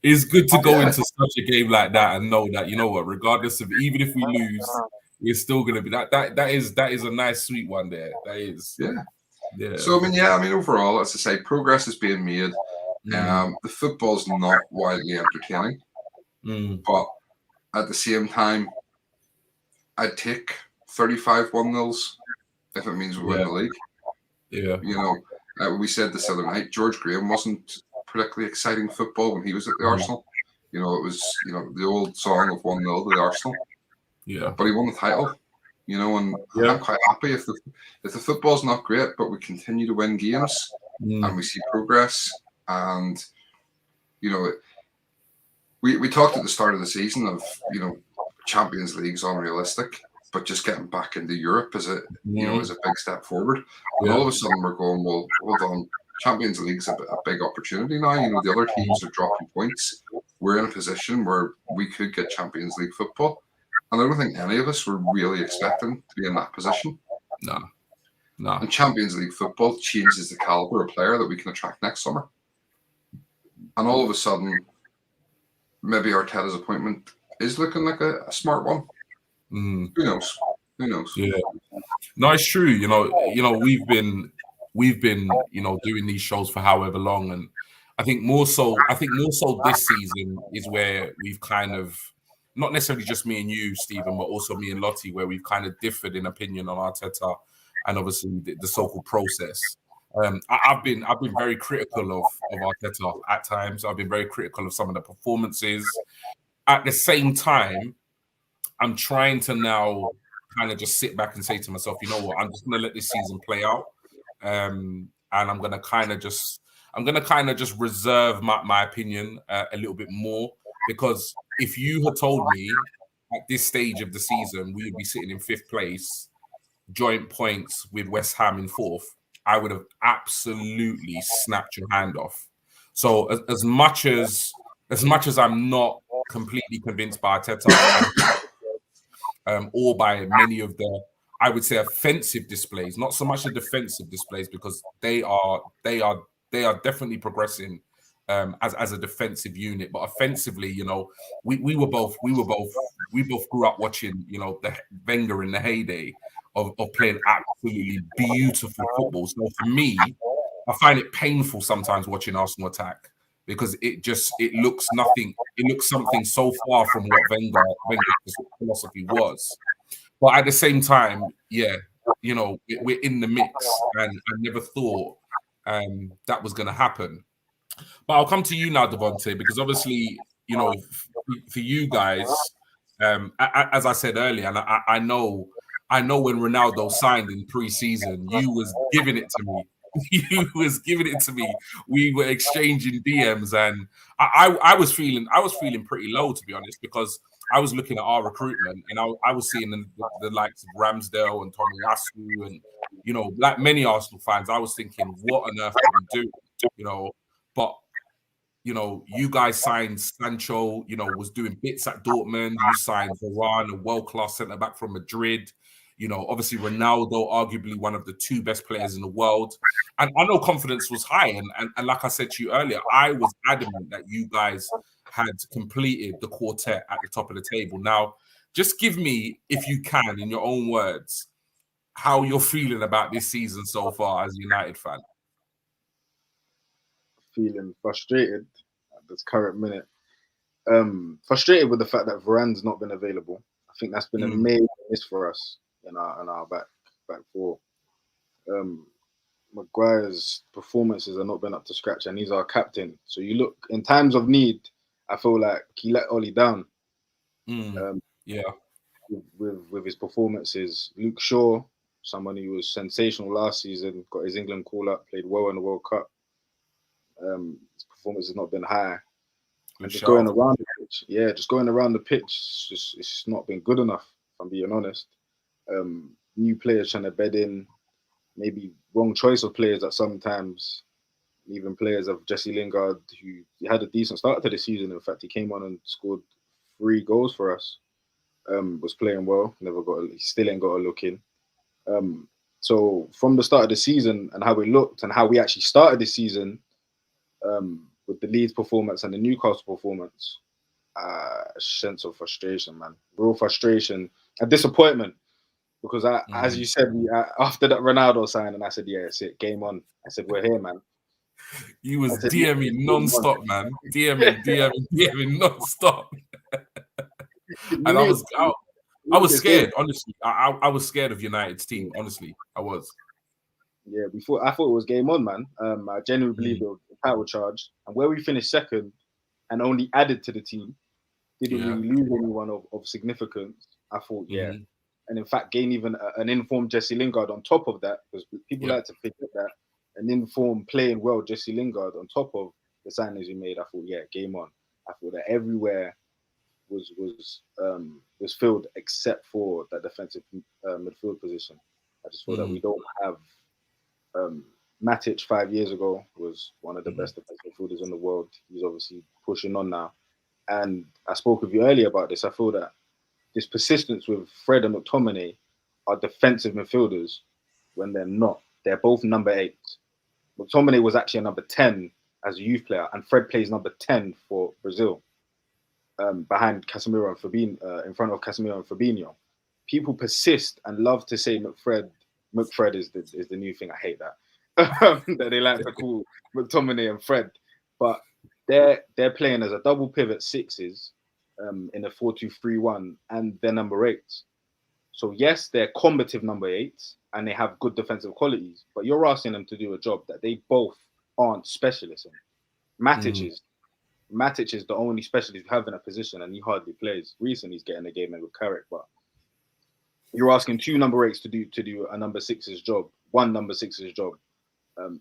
It's good to go into such a game like that and know that, you know what, regardless of, even if we lose, we're still gonna be that is a nice sweet one there. That is. Yeah. So I mean, overall, as I say, progress is being made. The football's not widely entertaining, but at the same time, I'd take 35 1-0s if it means we win the league. Yeah. You know, we said this other night, George Graham wasn't particularly exciting football when he was at the Arsenal. You know, it was, you know, the old song of 1-0 to the Arsenal. Yeah. But he won the title. You know, and I'm quite happy if the football's not great, but we continue to win games and we see progress. And, you know, we talked at the start of the season of, you know, Champions League's unrealistic, but just getting back into Europe is a big step forward. And all of a sudden we're going, well, hold on, Champions League's a big opportunity now. You know, the other teams are dropping points. We're in a position where we could get Champions League football. And I don't think any of us were really expecting to be in that position. No. And Champions League football changes the caliber of player that we can attract next summer. And all of a sudden, maybe Arteta's appointment is looking like a smart one. Who knows? Yeah. No, it's true. You know, we've been, you know, doing these shows for however long, and I think more so this season is where we've kind of, not necessarily just me and you, Stephen, but also me and Lottie, where we've kind of differed in opinion on Arteta and obviously the so-called process. I've been very critical of Arteta at times. I've been very critical of some of the performances. At the same time, I'm trying to now kind of just sit back and say to myself, you know what, I'm just going to let this season play out, and I'm going to kind of just reserve my opinion a little bit more, because if you had told me at this stage of the season we would be sitting in 5th place, joint points with West Ham in 4th, I would have absolutely snapped your hand off. So as much as I'm not completely convinced by Arteta, or by many of the, I would say, offensive displays, not so much the defensive displays, because they are definitely progressing as a defensive unit, but offensively, you know, we both grew up watching, you know, the Wenger in the heyday of playing absolutely beautiful football. So for me, I find it painful sometimes watching Arsenal attack, because it looks something so far from what Wenger's philosophy was. But at the same time, yeah, you know, we're in the mix, and I never thought that was going to happen. But I'll come to you now, Devontae, because obviously, you know, for you guys, as I said earlier, and I know when Ronaldo signed in pre-season, you was giving it to me. You was giving it to me. We were exchanging DMs, and I was feeling pretty low, to be honest, because I was looking at our recruitment, and I was seeing the likes of Ramsdale and Tomiyasu, and, you know, like many Arsenal fans, I was thinking, what on earth did we do? You know, but you know, you guys signed Sancho, you know, was doing bits at Dortmund. You signed Varane, a world-class centre-back from Madrid. You know, obviously Ronaldo, arguably one of the two best players in the world. And I know confidence was high. And like I said to you earlier, I was adamant that you guys had completed the quartet at the top of the table. Now, just give me, if you can, in your own words, how you're feeling about this season so far as a United fan. Feeling frustrated at this current minute. Frustrated with the fact that Varane's not been available. I think that's been a major miss for us in our back four. Maguire's performances have not been up to scratch, and he's our captain. So you look in times of need, I feel like he let Oli down. Yeah, with his performances. Luke Shaw, someone who was sensational last season, got his England call up, played well in the World Cup. His performance has not been high. And just going around the pitch, just going around the pitch, it's not been good enough, if I'm being honest. New players trying to bed in, maybe wrong choice of players at sometimes, even players of Jesse Lingard, who had a decent start to the season. In fact, he came on and scored 3 goals for us. Was playing well, he still ain't got a look in. So from the start of the season and how we looked and how we actually started the season, with the Leeds performance and the Newcastle performance, a sense of frustration, man. Real frustration and disappointment. Because as you said, after that Ronaldo signing, I said, yeah, it's it, game on. I said, we're here, man. You was DMing non-stop, man. DMing non-stop. And I was scared, honestly. I was scared of United's team, honestly. I was. Yeah, I thought it was game on, man. I genuinely believe it was a title charge. And where we finished second and only added to the team, didn't really lose anyone of significance. I thought, and in fact, gain even an informed Jesse Lingard on top of that, because people like to forget that an informed, playing well Jesse Lingard on top of the signings we made. I thought, game on. I thought that everywhere was filled except for that defensive midfield position. I just thought that we don't have. Matic 5 years ago was one of the best defensive midfielders in the world. He's obviously pushing on now. And I spoke with you earlier about this. I feel that this persistence with Fred and McTominay are defensive midfielders when they're not. They're both number 8. McTominay was actually a number 10 as a youth player, and Fred plays number 10 for Brazil, behind Casemiro and Fabinho, in front of Casemiro and Fabinho. People persist and love to say McFred is the new thing. I hate that. That they like to call McTominay and Fred. But they're playing as a double pivot 6s in a 4-2-3-1, and they're number 8s. So yes, they're combative number 8s and they have good defensive qualities, but you're asking them to do a job that they both aren't specialists in. Matic is the only specialist we have in a position, and he hardly plays. Recently he's getting a game in with Carrick, but you're asking 2 number 8s to do a number 6's job, 1 number 6's job.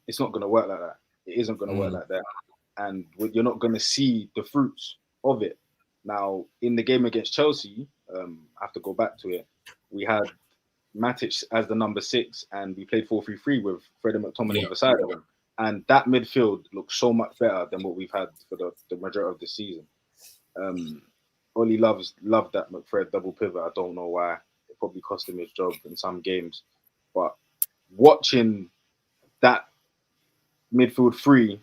It's not going to work like that. It isn't going to work like that. And you're not going to see the fruits of it. Now, in the game against Chelsea, I have to go back to it. We had Matic as the number 6, and we played 4-3-3 with Fred and McTominay beside him. And that midfield looks so much better than what we've had for the majority of the season. Oli loved that McFred double pivot. I don't know why. It probably cost him his job in some games. But watching that midfield 3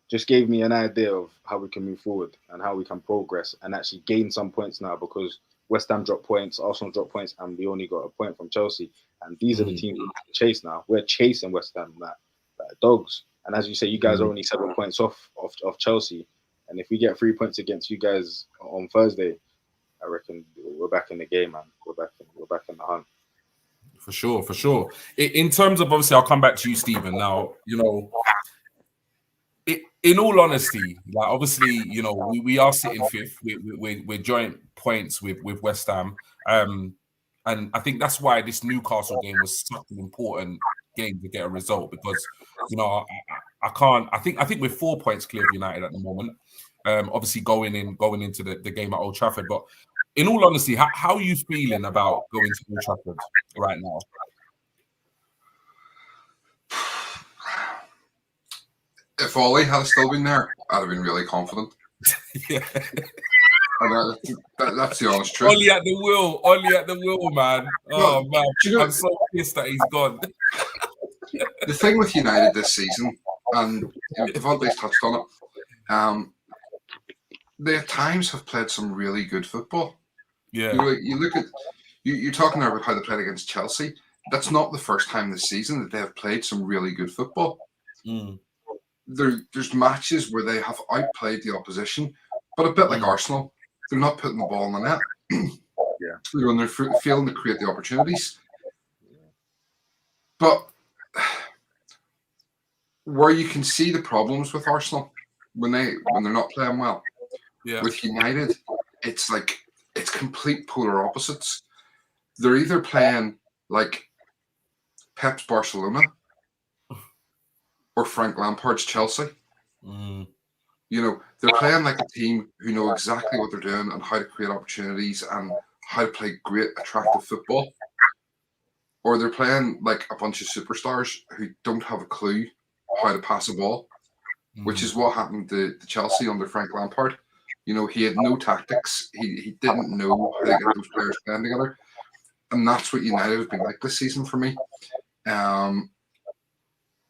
just gave me an idea of how we can move forward and how we can progress and actually gain some points now, because West Ham dropped points, Arsenal dropped points, and we only got a point from Chelsea. And these are the teams we chase now. We're chasing West Ham like dogs. And as you say, you guys are only 7 points off Chelsea. And if we get 3 points against you guys on Thursday, I reckon we're back in the game, man. We're back in the hunt. For sure. In terms of, obviously, I'll come back to you, Stephen. Now, you know, in all honesty, like obviously, you know, we are sitting 5th. We're joint points with West Ham, and I think that's why this Newcastle game was such an important game to get a result, because you know I think we're 4 points clear of United at the moment. Obviously going into the game at Old Trafford, but in all honesty, how are you feeling about going to Old Trafford right now? If Ollie had still been there, I'd have been really confident. Yeah. And that's the honest truth. Only at the wheel, man. Oh man, I'm so pissed that he's gone. The thing with United this season, and Devontae's touched on it, they at times have played some really good football. Yeah. You look at you're talking there about how they played against Chelsea. That's not the first time this season that they have played some really good football. Mm. There's matches where they have outplayed the opposition, but a bit like Arsenal, they're not putting the ball in the net. Yeah. When they're failing to create the opportunities. But where you can see the problems with Arsenal when they're not playing well. Yeah. With United, it's complete polar opposites. They're either playing like Pep's Barcelona or Frank Lampard's Chelsea. Mm. They're playing like a team who know exactly what they're doing and how to create opportunities and how to play great, attractive football. Or they're playing like a bunch of superstars who don't have a clue how to pass a ball, which is what happened to Chelsea under Frank Lampard. He had no tactics. He didn't know how to get those players playing together. And that's what United has been like this season for me. And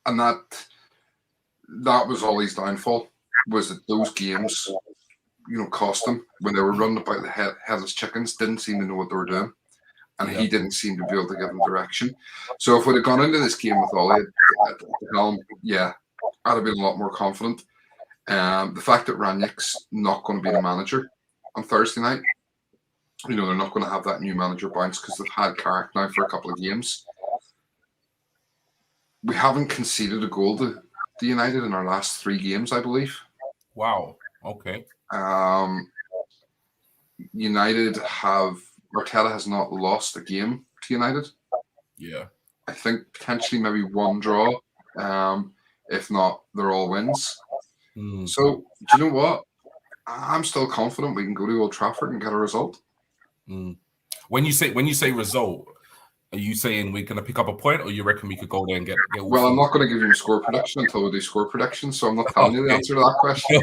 that was Ollie's downfall, was that those games, cost them when they were running about the headless chickens, didn't seem to know what they were doing. And he didn't seem to be able to give them direction. So if we'd have gone into this game with Ollie at the helm, I'd have been a lot more confident. The fact that Rangnick's not going to be the manager on Thursday night, they're not going to have that new manager bounce because they've had Carrick now for a couple of games. We haven't conceded a goal to United in our last 3 games, I believe. Wow. Okay. Arteta has not lost a game to United. Yeah. I think potentially maybe 1 draw. If not, they're all wins. Mm. So, do you know what? I'm still confident we can go to Old Trafford and get a result. Mm. When you say result, are you saying we're going to pick up a point, or you reckon we could go there and get Well, I'm not going to give you a score prediction until we do score predictions, so I'm not telling you the answer to that question.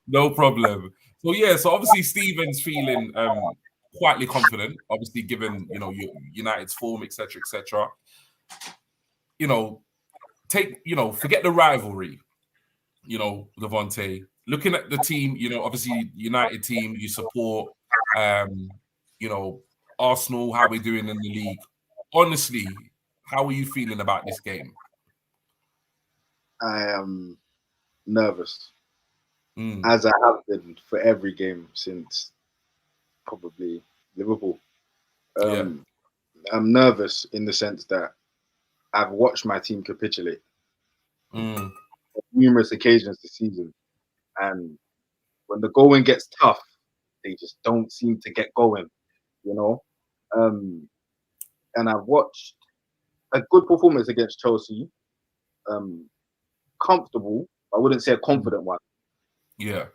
No problem. So obviously Stephen's feeling quietly confident, obviously given United's form, etc., etc. Forget the rivalry. Devontae, looking at the team, obviously United team you support, Arsenal, how we're doing in the league. Honestly, how are you feeling about this game? I am nervous, as I have been for every game since probably Liverpool. I'm nervous in the sense that I've watched my team capitulate on numerous occasions this season, and when the going gets tough, they just don't seem to get going, and I've watched a good performance against Chelsea, comfortable. I wouldn't say a confident one. Yeah.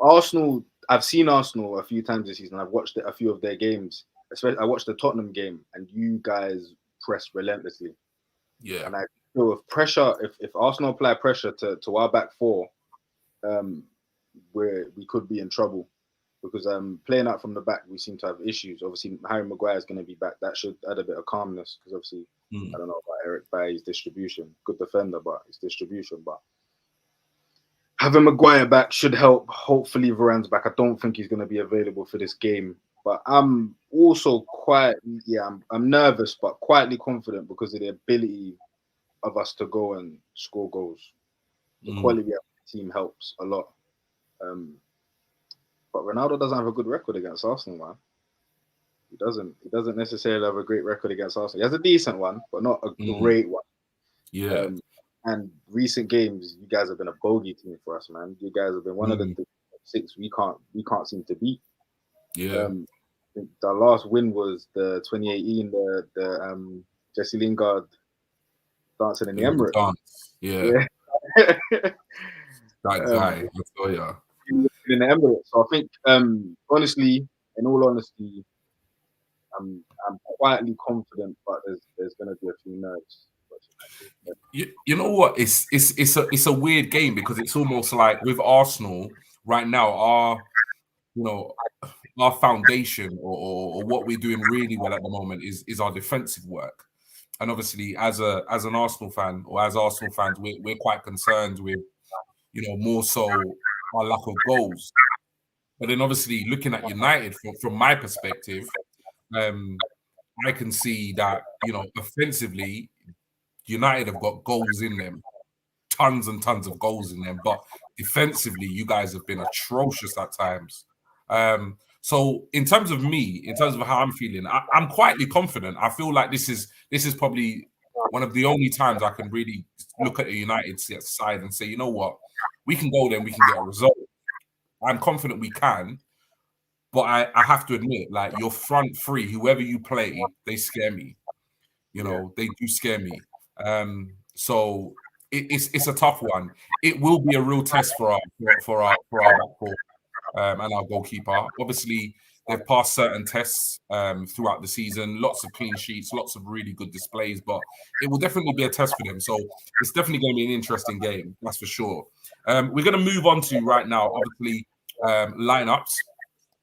Arsenal, I've seen Arsenal a few times this season. I've watched a few of their games. Especially, I watched the Tottenham game, and you guys press relentlessly. Yeah. And I feel if pressure, if Arsenal apply pressure to our back 4, we could be in trouble, because playing out from the back, we seem to have issues. Obviously, Harry Maguire is going to be back. That should add a bit of calmness, because obviously, I don't know about Eric Bailly's distribution. Good defender, but his distribution. But having Maguire back should help. Hopefully, Varane's back. I don't think he's going to be available for this game. But I'm also I'm nervous, but quietly confident because of the ability of us to go and score goals. The quality of the team helps a lot. But Ronaldo doesn't have a good record against Arsenal, man. He doesn't necessarily have a great record against Arsenal. He has a decent one, but not a great one. Yeah. And recent games, you guys have been a bogey team for us, man. You guys have been one of the 6 we can't seem to beat. Yeah. I think the last win was the 2018, the Jesse Lingard dancing in the Emirates. Dance. Yeah. That guy, I tell ya. In the Emirates. So I think, honestly, in all honesty, I'm quietly confident, but there's going to be a few nerves. You know what? It's a weird game because it's almost like with Arsenal right now, you know our foundation or what we're doing really well at the moment is our defensive work. And obviously, as an Arsenal fan or as Arsenal fans, we're quite concerned with more so our lack of goals. But then obviously looking at United from my perspective, I can see that offensively United have got goals in them, tons and tons of goals in them. But defensively, you guys have been atrocious at times. So in terms of me, in terms of how I'm feeling, I'm quietly confident. I feel like this is probably one of the only times I can really look at a United side and say, you know what, we can go there and we can get a result. I'm confident we can, but I have to admit, like your front three, whoever you play, they scare me. They do scare me. So it's a tough one. It will be a real test for our back four and our goalkeeper. Obviously, they've passed certain tests throughout the season. Lots of clean sheets, lots of really good displays, but it will definitely be a test for them. So it's definitely going to be an interesting game, that's for sure. We're going to move on to right now, obviously, lineups.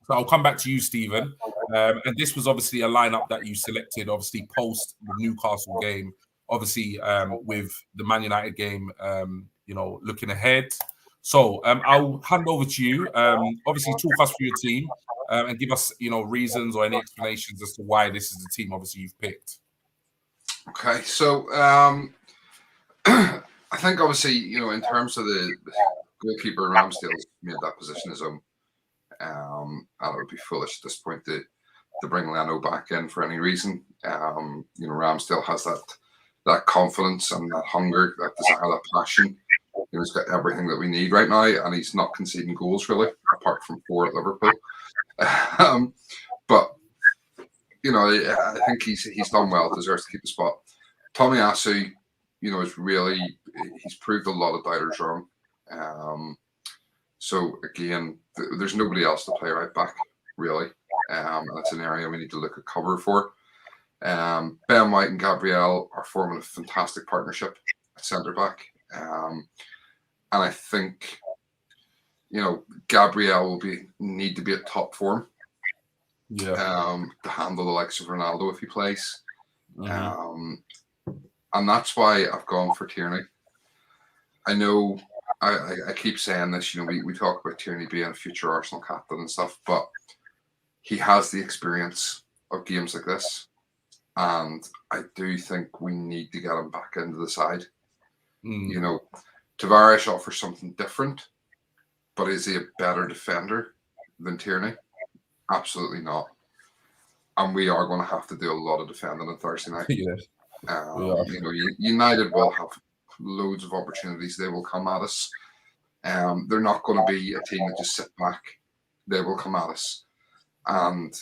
So I'll come back to you, Stephen. And this was obviously a lineup that you selected, obviously, post the Newcastle game, obviously, with the Man United game, looking ahead. So I'll hand over to you. Obviously, talk us through your team and give us, reasons or any explanations as to why this is the team, obviously, you've picked. Okay, so I think, obviously, in terms of the goalkeeper, Ramsdale's made that position his own. And it would be foolish at this point to bring Leno back in for any reason. Ramsdale has that confidence and that hunger, that desire, that passion. He's got everything that we need right now, and he's not conceding goals really, apart from 4 at Liverpool. But I think he's done well, deserves to keep the spot. Tomiyasu, he's proved a lot of doubters wrong. So again, there's nobody else to play right back, really. That's an area we need to look at cover for. Ben White and Gabriel are forming a fantastic partnership at centre back. And I think, Gabriel will need to be at top form. Yeah. To handle the likes of Ronaldo if he plays. Mm-hmm. And that's why I've gone for Tierney. I know I keep saying this, we talk about Tierney being a future Arsenal captain and stuff, but he has the experience of games like this. And I do think we need to get him back into the side. Tavares offers something different, but is he a better defender than Tierney? Absolutely not. And we are going to have to do a lot of defending on Thursday night. Yeah. United will have loads of opportunities. They will come at us. They're not going to be a team that just sit back. They will come at us. And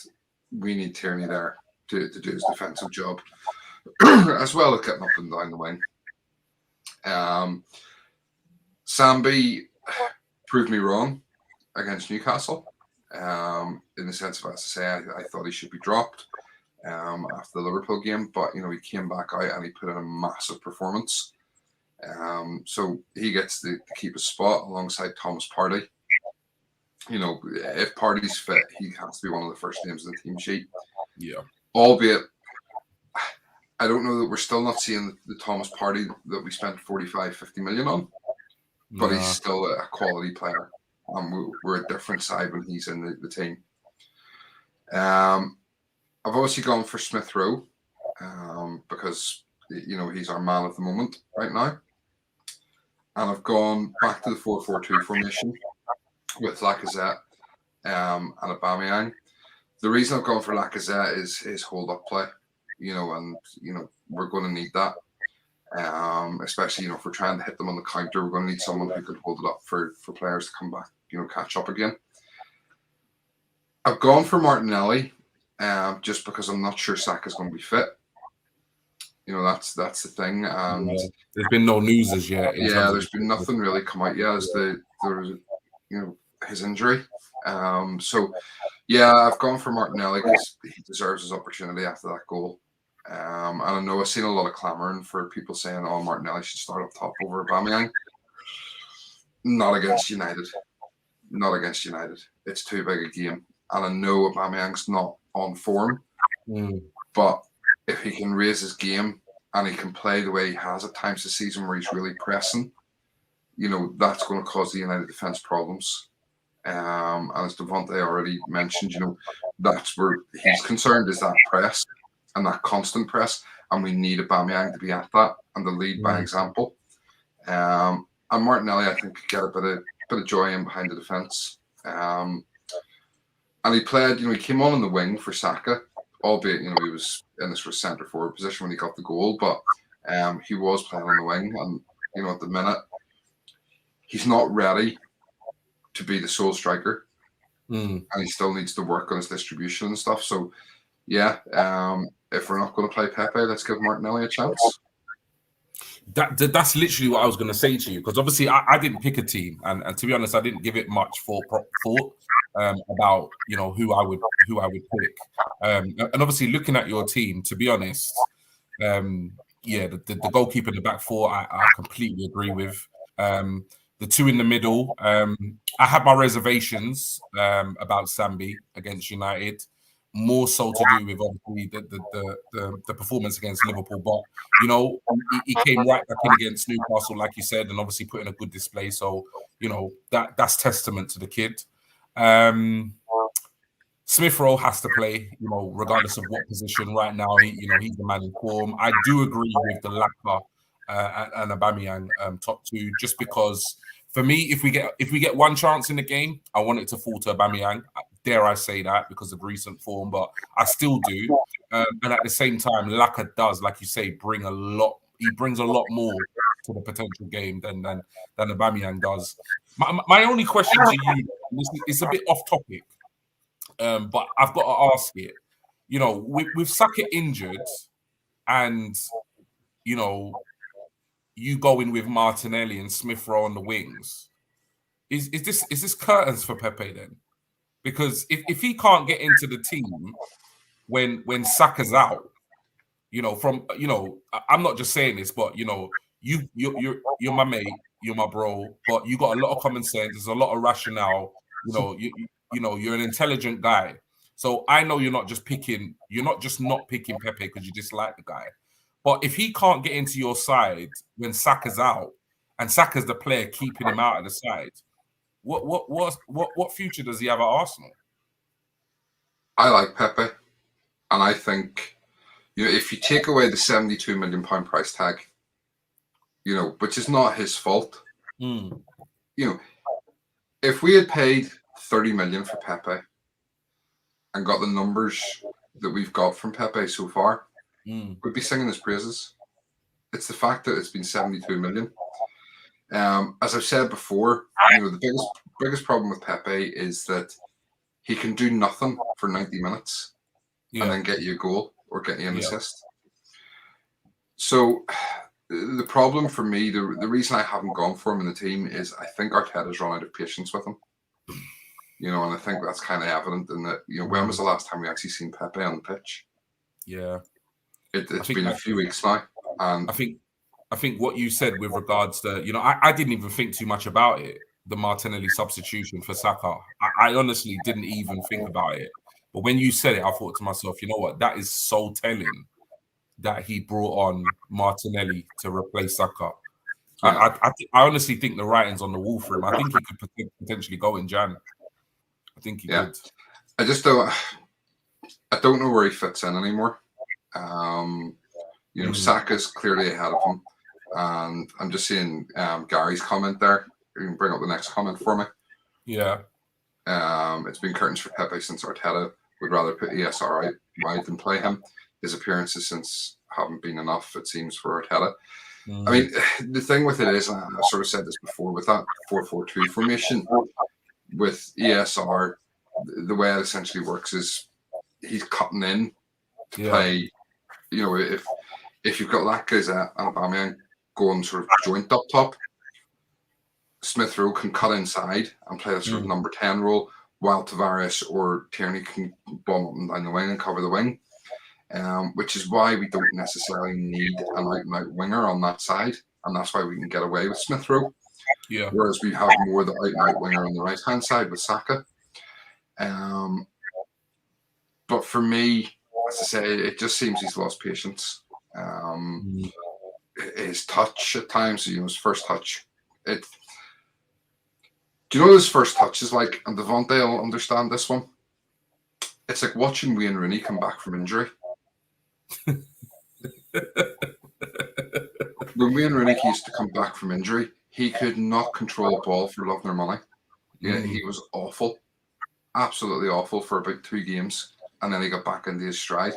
we need Tierney there to do his defensive job, as well as getting up and down the wing. Sambi proved me wrong against Newcastle, in the sense of, as I say, I thought he should be dropped after the Liverpool game, but he came back out and he put in a massive performance. So he gets to keep his spot alongside Thomas Partey. If Partey's fit, he has to be one of the first names in the team sheet. Yeah. Albeit, I don't know that we're still not seeing the Thomas Partey that we spent 45-50 million on, but he's still a quality player. We're a different side when he's in the team. I've obviously gone for Smith Rowe because he's our man at the moment right now. And I've gone back to the 4-4-2 formation with Lacazette and Aubameyang. The reason I've gone for Lacazette is his hold-up play, and we're going to need that. Especially, if we're trying to hit them on the counter, we're going to need someone who can hold it up for players to come back, catch up again. I've gone for Martinelli just because I'm not sure Saka's going to be fit. That's the thing. There's been no news as yet. There's been nothing really come out yet as his injury. So, I've gone for Martinelli because he deserves his opportunity after that goal. And I know I've seen a lot of clamouring for people saying, "Oh, Martinelli should start up top over Aubameyang." Not against United. Not against United. It's too big a game, and I know Aubameyang's not on form, but if he can raise his game and he can play the way he has at times this season, where he's really pressing, that's going to cause the United defence problems. And as Devontae already mentioned, that's where he's concerned, is that press and that constant press, and we need Aubameyang to be at that and to lead by example. And Martinelli, I think, could get a bit of joy in behind the defence. And he played, he came on in the wing for Saka, albeit, he was in this centre forward position when he got the goal, but he was playing on the wing, and at the minute he's not ready to be the sole striker, and he still needs to work on his distribution and stuff. So, yeah, if we're not going to play Pepe, let's give Martinelli a chance. That's literally what I was going to say to you, because obviously I didn't pick a team, and to be honest, I didn't give it much thought about who I would pick, and obviously looking at your team, to be honest, the goalkeeper in the back four I completely agree with. The two in the middle, I had my reservations about Sambi against United, more so to do with obviously the performance against Liverpool. But he came right back in against Newcastle, like you said, and obviously put in a good display. So that's testament to the kid. Smith Rowe has to play, regardless of what position. Right now, he's the man in form. I do agree with the Laka and Aubameyang top two, just because for me, if we get one chance in the game, I want it to fall to Aubameyang. Dare I say that, because of recent form, but I still do. And at the same time, Laka does, like you say, bring a lot. He brings a lot more to the potential game than Aubameyang does. My only question to you, it's a bit off topic, but I've got to ask it. With Saka injured, and you go in with Martinelli and Smith Rowe on the wings, is this curtains for Pepe then? Because if he can't get into the team when Saka's out, I'm not just saying this, but you're my mate, you're my bro, but you got a lot of common sense. There's a lot of rationale. You're an intelligent guy. So I know you're not just not picking Pepe because you dislike the guy. But if he can't get into your side when Saka's out, and Saka's the player keeping him out of the side, what future does he have at Arsenal? I like Pepe, and I think if you take away the £72 million price tag, which is not his fault, if we had paid 30 million for Pepe and got the numbers that we've got from Pepe so far, we'd be singing his praises. It's the fact that it's been 72 million. As I've said before, the biggest problem with Pepe is that he can do nothing for 90 minutes and then get you a goal or get you an assist. So the problem for me, the reason I haven't gone for him in the team is I think Arteta's run out of patience with him. And I think that's kind of evident in that, when was the last time we actually seen Pepe on the pitch? Yeah. It's been a few weeks now. And I think what you said with regards to, I didn't even think too much about it, the Martinelli substitution for Saka. I honestly didn't even think about it. But when you said it, I thought to myself, you know what, that is so telling that he brought on Martinelli to replace Saka. Yeah. I honestly think the writing's on the wall for him. I think he could potentially go in Jan. I think he could. I just don't know where he fits in anymore. Saka's clearly ahead of him. And I'm just seeing Gary's comment there. You can bring up the next comment for me. Yeah. It's been curtains for Pepe since Arteta would rather put ESR out wide than play him. His appearances since haven't been enough, it seems, for Arteta. I mean, the thing with it is, and I sort of said this before, with that 4-4-2 formation, with ESR, the way it essentially works is he's cutting in to play. If you've got Lacazette and Aubameyang going sort of joint up top, Smith Rowe can cut inside and play the sort of number 10 role, while Tavares or Tierney can bomb up and down the wing and cover the wing. which is why we don't necessarily need an out-and-out winger on that side, and that's why we can get away with Smith Rowe. Yeah. Whereas we have more the out-and-out winger on the right-hand side with Saka. But for me, as I say, it just seems he's lost patience. His touch at times, his first touch. Do you know what his first touch is like? And Devontae will understand this one. It's like watching Wayne Rooney come back from injury. When Wayne Rooney used to come back from injury, he could not control a ball for love nor money. Yeah, he was awful. Absolutely awful for about 2 games. And then he got back into his stride.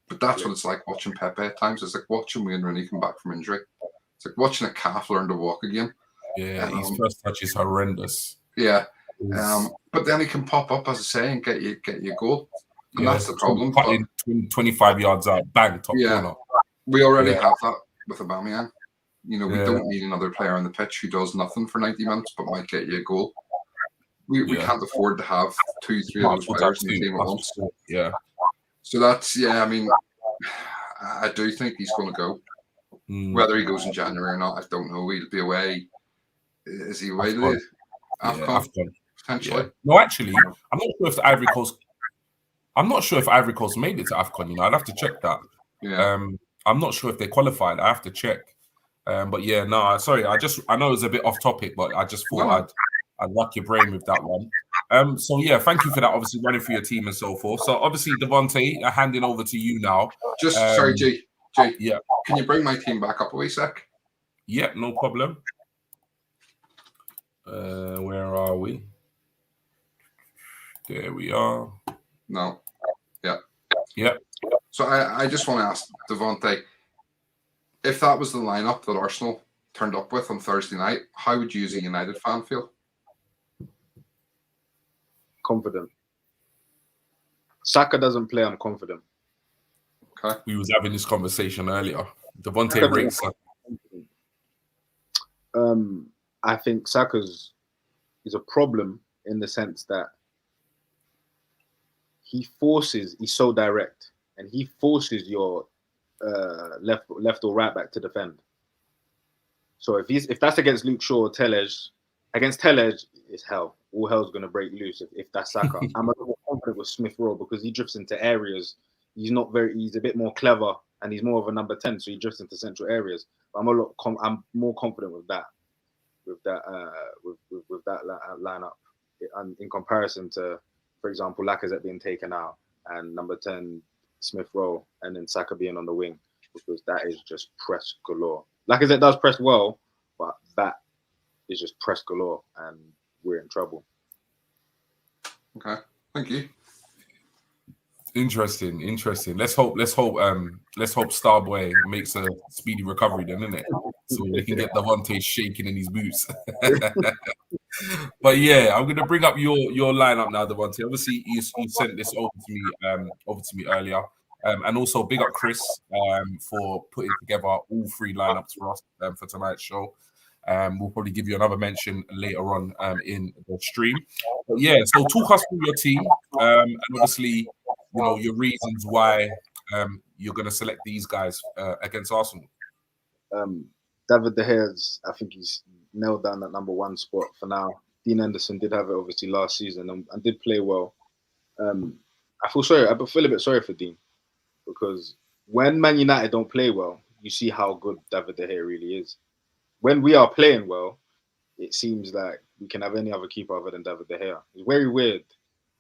But that's what it's like watching Pepe at times. It's like watching Wayne Rooney come back from injury. It's like watching a calf learn to walk again. Yeah, his first touch is horrendous. Yeah. But then he can pop up, as I say, and get you a goal. And that's the problem. Cutting 25 yards out, bang, top corner. We already have that with Aubameyang. We don't need another player on the pitch who does nothing for 90 minutes but might get you a goal. We can't afford to have 2-3 of those players in the team at once. Yeah. So that's, I mean, I do think he's going to go. Whether he goes in January or not, I don't know. He'll be away. Is he away to the AFCON? Potentially. Yeah. No, actually, I'm not sure if the Ivory Coast. I'm not sure if Ivory Coast made it to AFCON. I'd have to check that. Yeah. I'm not sure if they qualified. I have to check. But yeah, no, sorry. I know it's a bit off topic, but I just thought I'd lock your brain with that one. So yeah, thank you for that. Obviously, running for your team and so forth. So obviously, Devontae, handing over to you now. Just sorry, G. Yeah. Can you bring my team back up a wee sec? Yeah, no problem. Where are we? There we are. No. Yeah. Yeah. So I just want to ask Devontae, if that was the lineup that Arsenal turned up with on Thursday night, how would you as a United fan feel? Confident. Saka doesn't play, I'm confident. Okay. We was having this conversation earlier. Devontae rates Saka. I think Saka's is a problem in the sense that he's so direct, and he forces your left or right back to defend. So if that's against Luke Shaw or Telles, against Telles, it's hell. All hell's going to break loose if that's Saka. I'm a little confident with Smith Rowe because he drifts into areas. He's a bit more clever, and he's more of a number 10, so he drifts into central areas. But I'm more confident with that lineup, and in comparison to, for example, Lacazette being taken out and number 10 Smith Rowe, and then Saka being on the wing, because that is just press galore. Lacazette does press well, but that is just press galore, and we're in trouble. Okay, thank you. Interesting. Let's hope Starboy makes a speedy recovery then, isn't it? So we can get Devontae shaking in his boots. But yeah, I'm gonna bring up your lineup now, Devontae. Obviously, you sent this over to me earlier. And also big up Chris for putting together all 3 lineups for us for tonight's show. We'll probably give you another mention later on in the stream. But yeah, so talk us through your team and obviously, your reasons why you're going to select these guys against Arsenal. David De Gea's, I think he's nailed down that number 1 spot for now. Dean Henderson did have it obviously last season and did play well. I feel a bit sorry for Dean, because when Man United don't play well, you see how good David De Gea really is. When we are playing well, it seems like we can have any other keeper other than David De Gea. It's very weird.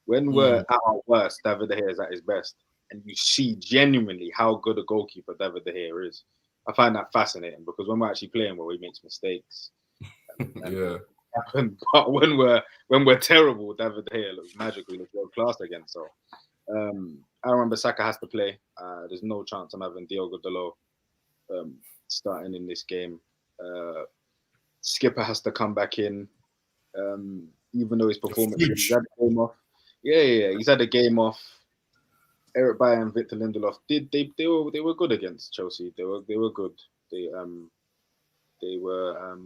When we're at our worst, David De Gea is at his best. And you see genuinely how good a goalkeeper David De Gea is. I find that fascinating, because when we're actually playing well, he makes mistakes. Yeah. But when we're terrible, David De Gea looks magical. He looks world class again. So I remember Saka has to play. There's no chance I'm having Diogo Dalot starting in this game. Skipper has to come back in, even though his performance. He's had a game off. Yeah. He's had a game off. Eric Bayer and Victor Lindelof they were good against Chelsea. They were good. They were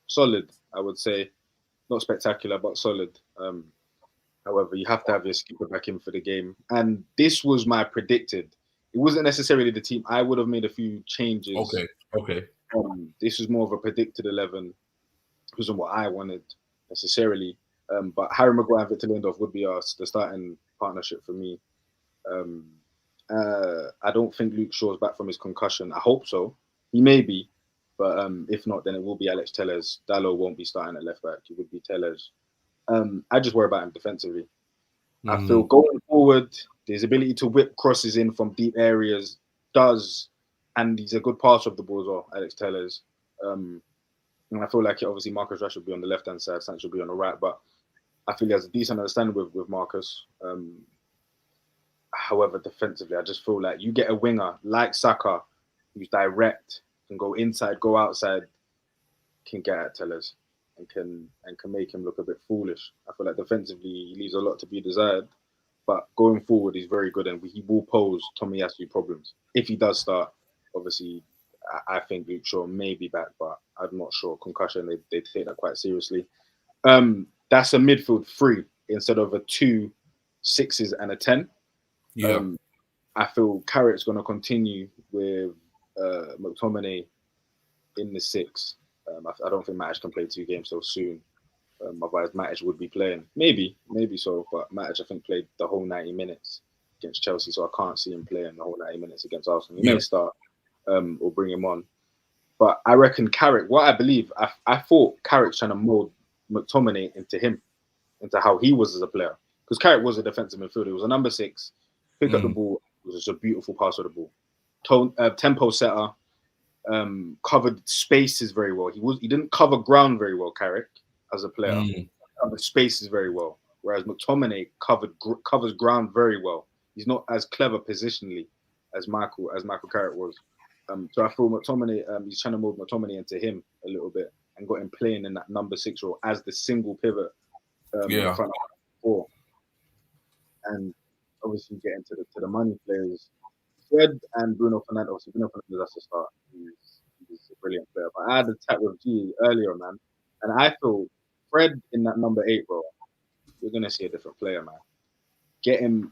solid, I would say. Not spectacular, but solid. However, you have to have your skipper back in for the game. And this was my predicted. It wasn't necessarily the team. I would have made a few changes. Okay. This was more of a predicted 11. It wasn't what I wanted necessarily. But Harry Maguire and Victor Lindelof would be the starting partnership for me. I don't think Luke Shaw's back from his concussion. I hope so. He may be. But if not, then it will be Alex Telles. Dalot won't be starting at left back. It would be Telles. I just worry about him defensively. I feel going forward, his ability to whip crosses in from deep areas and he's a good passer of the ball as well, Alex Telles. And I feel like obviously Marcus Rashford will be on the left-hand side, Sancho will be on the right, but I feel he has a decent understanding with Marcus. However, defensively, I just feel like you get a winger like Saka, who's direct, can go inside, go outside, can get at Telles and can make him look a bit foolish. I feel like defensively, he leaves a lot to be desired. But going forward, he's very good and he will pose Tomiyasu problems. If he does start, obviously, I think Luke Shaw may be back, but I'm not sure. Concussion, they take that quite seriously. That's a midfield 3 instead of a 2 6s and a 10. Yeah. I feel Carrick's going to continue with McTominay in the 6. I don't think Matic can play 2 games so soon. Otherwise, Matic would be playing. Maybe so. But Matic, I think, played the whole 90 minutes against Chelsea, so I can't see him playing the whole 90 minutes against Arsenal. He may start or bring him on. But I reckon Carrick, what I believe, I thought Carrick's trying to mould McTominay into how he was as a player. Because Carrick was a defensive midfielder. He was a number 6, pick up the ball. It was just a beautiful pass of the ball. Tempo setter, covered spaces very well. He didn't cover ground very well, Carrick, as a player. Covered spaces very well. Whereas McTominay covers ground very well. He's not as clever positionally as Michael Carrick was. So I feel McTominay, he's trying to mold McTominay into him a little bit and got him playing in that number 6 role as the single pivot in front of 4. And obviously getting to the money players, Fred and Bruno Fernandes. Obviously, Bruno Fernandes has to start. He's a brilliant player. But I had a chat with G earlier, man, and I feel Fred in that number 8 role, you're gonna see a different player, man. Get him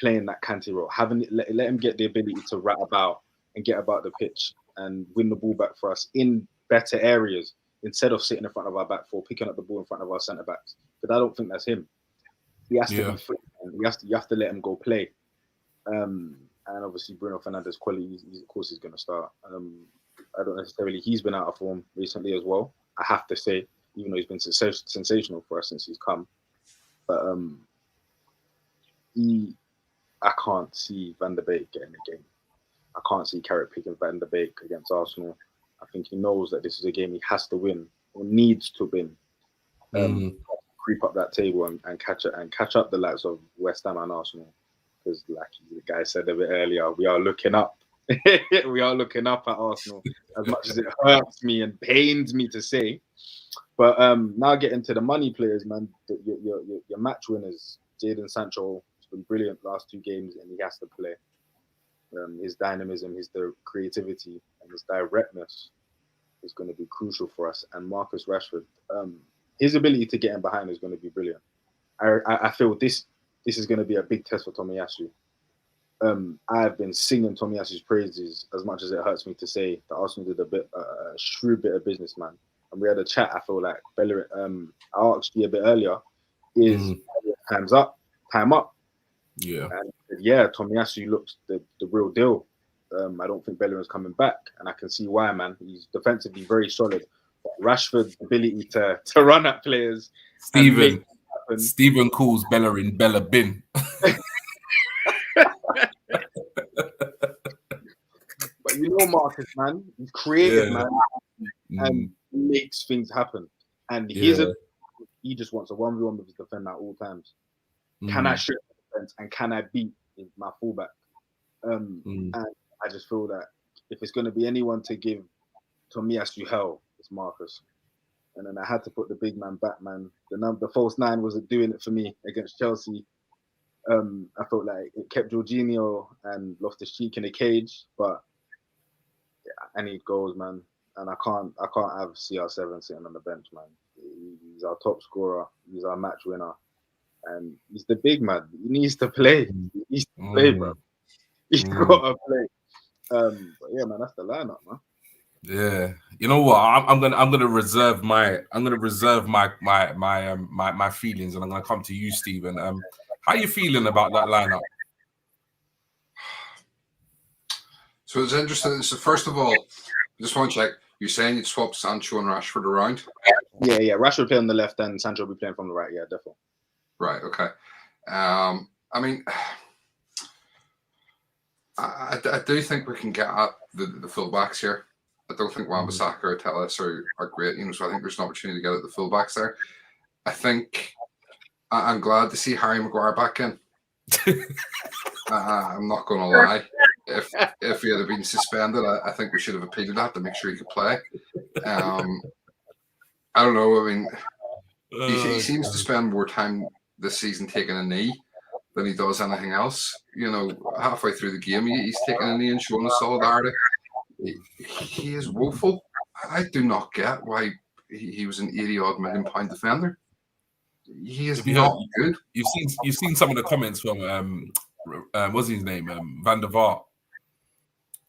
playing that Kante role, let him get the ability to rat about and get about the pitch and win the ball back for us in better areas instead of sitting in front of our back 4, picking up the ball in front of our centre backs. But I don't think that's him. He has to be free. You have to let him go play. And obviously Bruno Fernandes' quality, of course, he's going to start. I don't necessarily. He's been out of form recently as well. I have to say, even though he's been sensational for us since he's come, but I can't see Van der Beek getting the game. I can't see Carrick picking Van der Beek against Arsenal. I think he knows that this is a game he has to win or needs to win. Creep up that table and catch up the likes of West Ham and Arsenal. Because, like the guy said a bit earlier, we are looking up. We are looking up at Arsenal, as much as it hurts me and pains me to say. But now getting to the money players, man, your match winners, Jadon Sancho has been brilliant last 2 games, and he has to play. His dynamism, his creativity, and his directness is going to be crucial for us. And Marcus Rashford, his ability to get in behind is going to be brilliant. I feel this is going to be a big test for Tomiyasu. I've been singing Tomiyasu's praises as much as it hurts me to say that Arsenal did a shrewd bit of business, man. And we had a chat. I feel like Bellerin. I asked you a bit earlier, is time up? Yeah. And yeah, Tomiyasu looks the real deal. I don't think Bellerin's coming back, and I can see why, man. He's defensively very solid. But Rashford's ability to run at players. Stephen calls Bellerin Bella Bin. But you know Marcus, man. He's creative, man. And he makes things happen. And he just wants a 1v1 with his defender at all times. Can I strip the defense and can I beat my fullback? And I just feel that if it's going to be anyone to give Tomiyasu hell, it's Marcus. And then I had to put the big man back, man. The false 9 wasn't doing it for me against Chelsea. I felt like it kept Jorginho and Loftus-Cheek in a cage, but yeah, I need goals, man. And I can't have CR7 sitting on the bench, man. He's our top scorer. He's our match winner. and he's the big man. He needs to play. He needs to play, bro. He's got to play. But yeah, man, that's the lineup, man. Yeah, you know what? I'm gonna reserve my my feelings, and I'm gonna come to you, Stephen. How are you feeling about that lineup? So it's interesting. So first of all, I just want to check. You're saying you'd swap Sancho and Rashford around? Yeah. Rashford play on the left, and Sancho will be playing from the right. Yeah, definitely. Right. Okay. I mean, I do think we can get at the fullbacks here. I don't think Wan-Bissaka or Telles are great, so I think there's an opportunity to get at the fullbacks there. I think I'm glad to see Harry Maguire back in. I'm not going to lie. If he had been suspended, I think we should have appealed that to make sure he could play. I don't know. I mean, he seems to spend more time this season taking a knee than he does anything else. Halfway through the game, he's taking a knee and showing us solidarity. He is woeful. I do not get why he was an 80-odd million pound defender. He is not good. You've seen some of the comments from what's his name, Van der Vaart,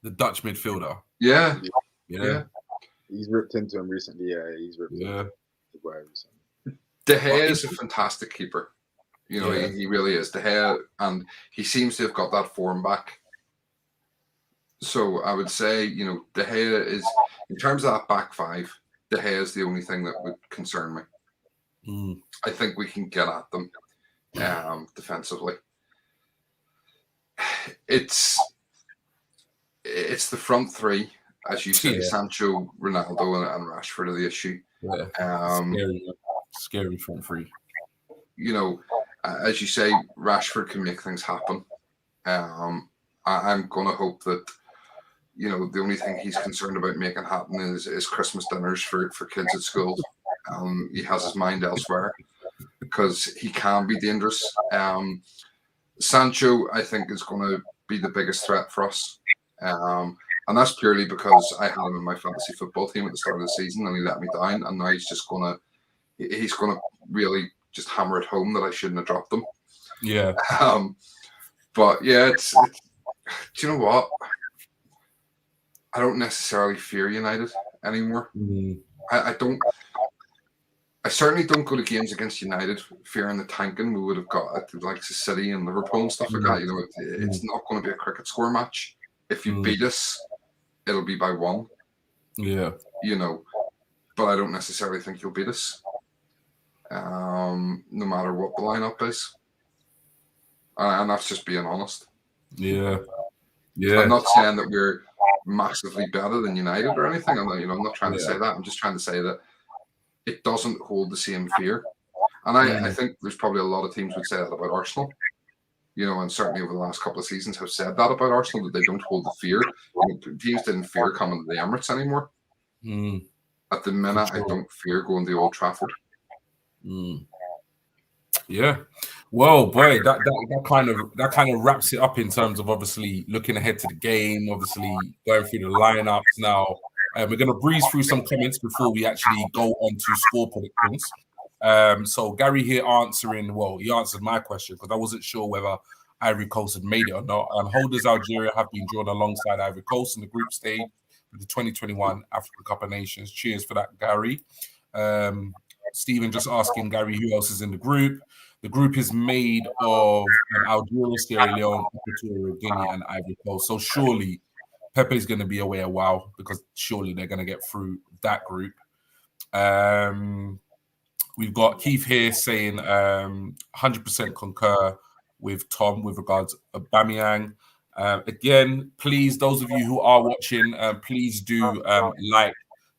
the Dutch midfielder. Yeah. He's ripped into him recently. Yeah, he's ripped. Yeah. De Gea is a fantastic keeper. He really is. De Gea, and he seems to have got that form back. So I would say, De Gea is, in terms of that back five, De Gea is the only thing that would concern me. I think we can get at them defensively. It's the front three, as you say, Sancho, Ronaldo, and Rashford are the issue. Yeah. Scary front three. As you say, Rashford can make things happen. I'm going to hope that, the only thing he's concerned about making happen is Christmas dinners for kids at school. He has his mind elsewhere because he can be dangerous. Sancho, I think, is going to be the biggest threat for us. And that's purely because I had him in my fantasy football team at the start of the season and he let me down. And now he's going to really just hammer it home that I shouldn't have dropped him. Yeah. But yeah, it's do you know what? I don't necessarily fear United anymore. I certainly don't go to games against United fearing the tanking we would have got at the likes of City and Liverpool and stuff like that. It's not going to be a cricket score match. If you beat us, it'll be by one. Yeah. But I don't necessarily think you'll beat us. No matter what the lineup is. And that's just being honest. Yeah. I'm not saying that we're massively better than United or anything. I'm not trying to say that. I'm just trying to say that it doesn't hold the same fear. And I think there's probably a lot of teams would say that about Arsenal. And certainly over the last couple of seasons have said that about Arsenal, that they don't hold the fear. Teams didn't fear coming to the Emirates anymore. At the minute, I don't fear going to Old Trafford. Yeah. Well, boy, that kind of wraps it up in terms of obviously looking ahead to the game, obviously going through the lineups now. We're going to breeze through some comments before we actually go on to score predictions. So Gary here he answered my question because I wasn't sure whether Ivory Coast had made it or not. Holders Algeria have been drawn alongside Ivory Coast in the group stage with the 2021 African Cup of Nations. Cheers for that, Gary. Stephen just asking Gary who else is in the group. The group is made of Algeria, Sierra Leone, Equatorial Guinea, and Ivory Coast. So surely Pepe's going to be away a while because surely they're going to get through that group. We've got Keith here saying 100% concur with Tom with regards to Aubameyang. Again, please, those of you who are watching, please do like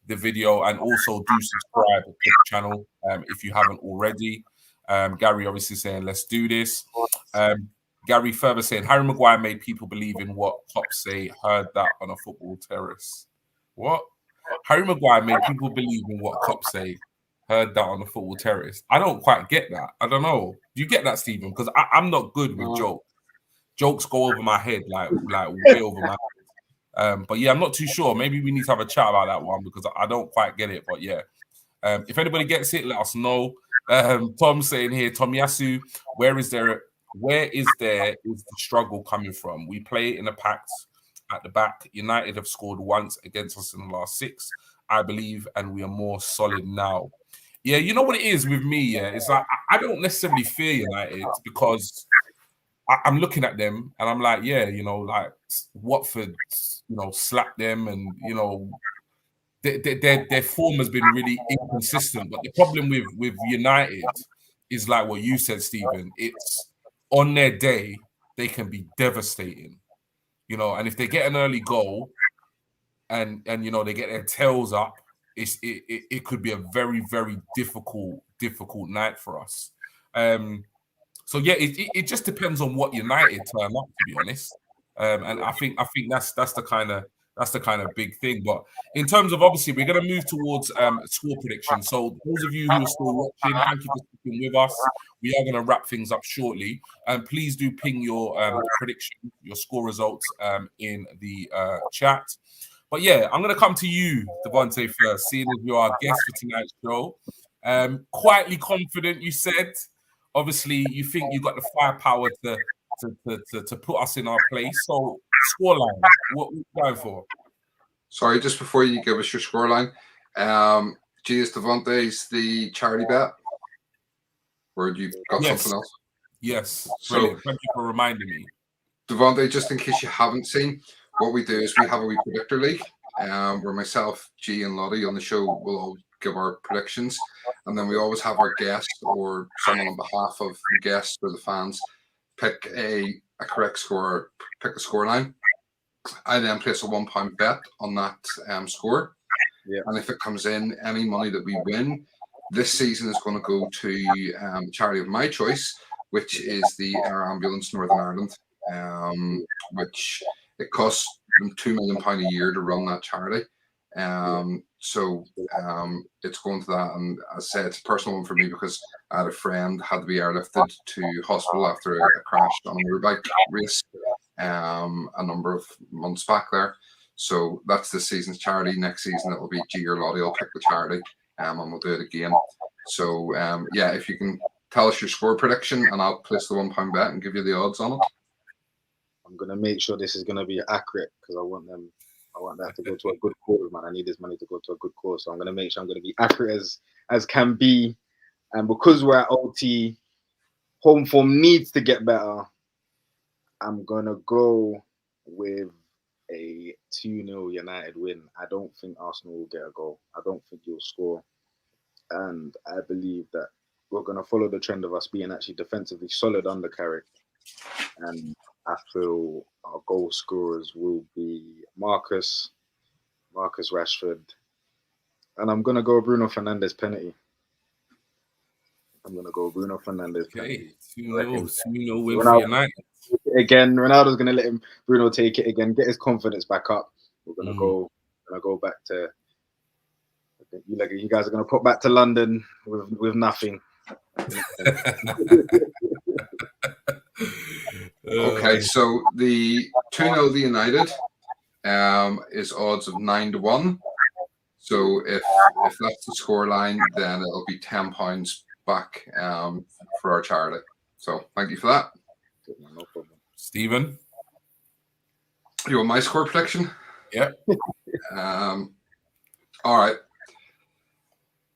the video and also do subscribe to the channel if you haven't already. Gary obviously saying, let's do this. Gary further saying, Harry Maguire made people believe in what cops say. Heard that on a football terrace. What? Harry Maguire made people believe in what cops say. Heard that on the football terrace. I don't quite get that. I don't know. Do you get that, Stephen? Because I'm not good with jokes. Jokes go over my head, like way over my head. But yeah, I'm not too sure. Maybe we need to have a chat about that one because I don't quite get it. But yeah, if anybody gets it, let us know. Tom's saying here, Tomiyasu, where is the struggle coming from? We play in a pact at the back. United have scored once against us in the last 6, I believe, and we are more solid now. Yeah, you know what it is with me, yeah? It's like I don't necessarily fear United because I'm looking at them and I'm like, yeah, you know, like Watford, you know, slapped them and, you know, their form has been really inconsistent. But the problem with United is like what you said, Stephen. It's on their day, they can be devastating, you know, and if they get an early goal and you know, they get their tails up, it could be a very, very difficult night for us. So yeah, it just depends on what United turn up, to be honest. And I think that's the kind of big thing. But in terms of, obviously, we're going to move towards score prediction. So those of you who are still watching, thank you for sticking with us. We are going to wrap things up shortly. And please do ping your prediction, your score results in the chat. But yeah, I'm going to come to you, Devontae, first, seeing as you are a guest for tonight's show. Quietly confident, you said. Obviously, you think you've got the firepower to put us in our place. So, scoreline, what are you going for? Sorry, just before you give us your scoreline, is Devontae's the charity bet? Or you got something else? Yes, brilliant. Thank you for reminding me. Devontae, just in case you haven't seen, what we do is we have a wee predictor league where myself, G, and Lottie on the show will all give our predictions. And then we always have our guest or someone on behalf of the guests or the fans pick a correct score, pick the score line. I then place a £1 bet on that score. Yeah. And if it comes in, any money that we win this season is going to go to charity of my choice, which is the Air Ambulance Northern Ireland, which it costs them £2 million a year to run that charity. So it's going to that, and as I say, it's a personal one for me because I had a friend had to be airlifted to hospital after a crash on a motorbike race a number of months back there. So that's this season's charity. Next season it will be G or Lottie will pick the charity, and we'll do it again. So yeah, if you can tell us your score prediction, and I'll place the £1 bet and give you the odds on it. I'm gonna make sure this is gonna be accurate because I want that to go to a good cause, man. I need this money to go to a good cause. So I'm gonna make sure I'm gonna be accurate as can be. And because we're at OT, home form needs to get better. I'm gonna go with a 2-0 United win. I don't think Arsenal will get a goal. I don't think you'll score. And I believe that we're gonna follow the trend of us being actually defensively solid undercarriage. And I feel our goal scorers will be Marcus Rashford, and I'm gonna go Bruno Fernandes penalty. Okay, 2-0 win for United. Again, Ronaldo's gonna let Bruno take it again, get his confidence back up. We're gonna go back to. You guys are gonna put back to London with nothing. Okay, so the 2-0 the United is odds of 9-1. So if that's the scoreline, then it'll be £10 back for our charity. So thank you for that. No problem. Stephen, you want my score prediction? Yeah. All right.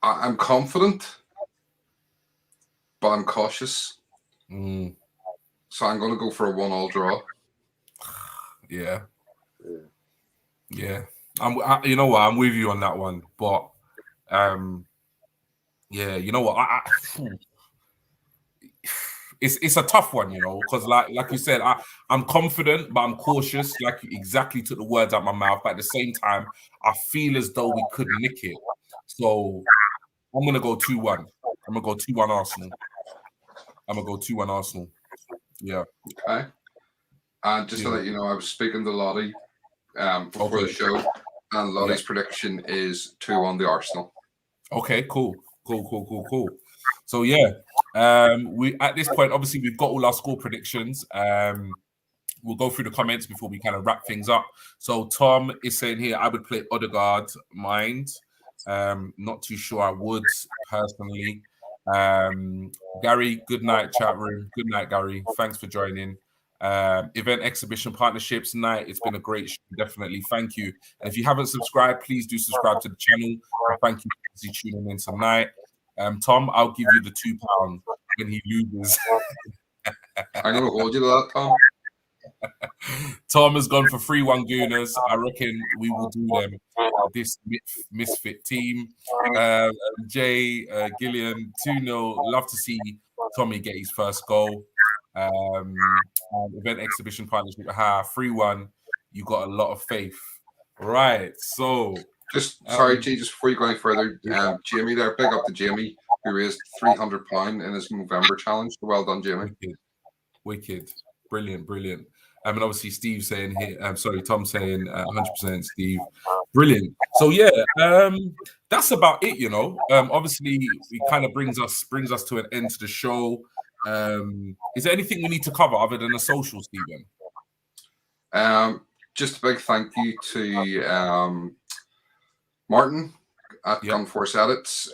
I'm confident, but I'm cautious. So I'm going to go for a 1-1 draw. Yeah. You know what? I'm with you on that one, but yeah, you know what? It's a tough one, you know, because like you said, I'm confident, but I'm cautious. Like you exactly took the words out of my mouth, but at the same time, I feel as though we could nick it. So I'm gonna go 2-1. I'm gonna go 2-1 Arsenal. Yeah. Okay. And just to let you know, I was speaking to Lottie before the show, and Lottie's prediction is 2-1 the Arsenal. Okay, cool. So yeah, we at this point, obviously, we've got all our score predictions. We'll go through the comments before we kind of wrap things up. So Tom is saying here, I would play Odegaard, mind. Not too sure I would personally. Gary, good night, chat room. Good night, Gary. Thanks for joining. Event exhibition partnerships night. It's been a great show, definitely. Thank you. And if you haven't subscribed, please do subscribe to the channel. And thank you for tuning in tonight. Tom, I'll give you the £2 when he loses. I'm going to hold you to that, Tom. Tom has gone for 3-1 Gooners. I reckon we will do them. This misfit team. Jay Gillian, 2-0. Love to see Tommy get his first goal. Event exhibition partnership. 3-1. You got a lot of faith. Right. So just sorry, G, just before you go any further, Jamie there, big up to Jamie, who raised £300 in his November challenge. Well done, Jamie. Wicked. Brilliant. And obviously Steve saying here, Tom saying 100% Steve. Brilliant. So yeah, that's about it, you know. Obviously it kind of brings us to an end to the show. Is there anything we need to cover other than the social, Stephen? Just a big thank you to Martin at Gunforce Edits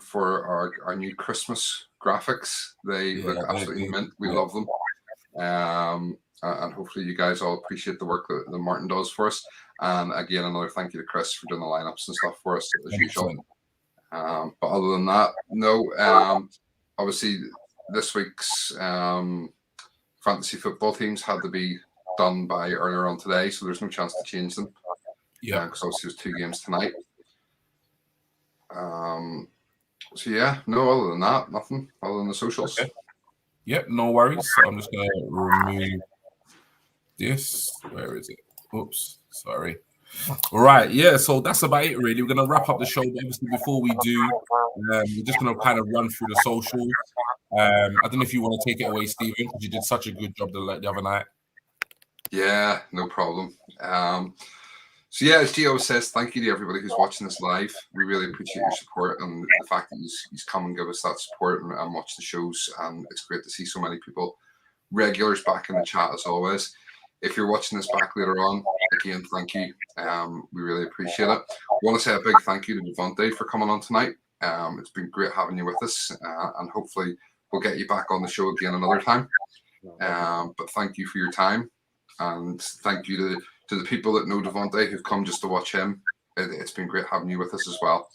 for our new Christmas graphics. They look absolutely mint. We love them. And hopefully you guys all appreciate the work that Martin does for us. And again, another thank you to Chris for doing the lineups and stuff for us as usual. But other than that, no. Obviously, this week's fantasy football teams had to be done by earlier on today, so there's no chance to change them. Yeah, because obviously there's 2 games tonight. So yeah, no. Other than that, nothing. Other than the socials. Okay. Yep, no worries. So I'm just gonna remove this. Where is it? Oops, sorry. All right, yeah. So that's about it, really. We're gonna wrap up the show, but obviously before we do, we're just gonna kind of run through the social. I don't know if you want to take it away, Stephen, because you did such a good job the other night. Yeah, no problem. So yeah, as Gio says, thank you to everybody who's watching this live. We really appreciate your support and the fact that he's come and give us that support and watch the shows. And it's great to see so many people, regulars, back in the chat as always. If you're watching this back later on, again, thank you. We really appreciate it. I want to say a big thank you to Devontae for coming on tonight. It's been great having you with us, and hopefully we'll get you back on the show again another time. But thank you for your time, and thank you to the people that know Devontae who've come just to watch him. It's been great having you with us as well.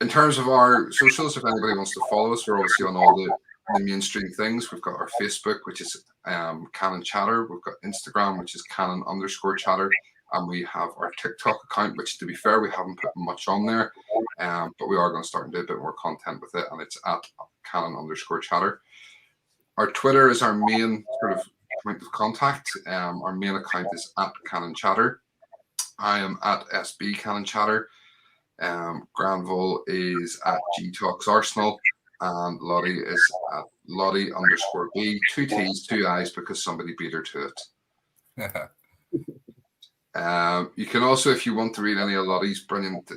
In terms of our socials, if anybody wants to follow us, we're obviously on all the mainstream things. We've got our Facebook, which is Canon Chatter. We've got Instagram, which is Canon_Chatter. And we have our TikTok account, which, to be fair, we haven't put much on there. But we are going to start and do a bit more content with it. And it's at Canon_Chatter. Our Twitter is our main sort of point of contact. Our main account is at Canon Chatter. I am at SB Canon Chatter. Granville is at GTalksArsenal, and Lottie is at Lottie_B. 2 T's, 2 I's, because somebody beat her to it. You can also, if you want to read any of Lottie's brilliant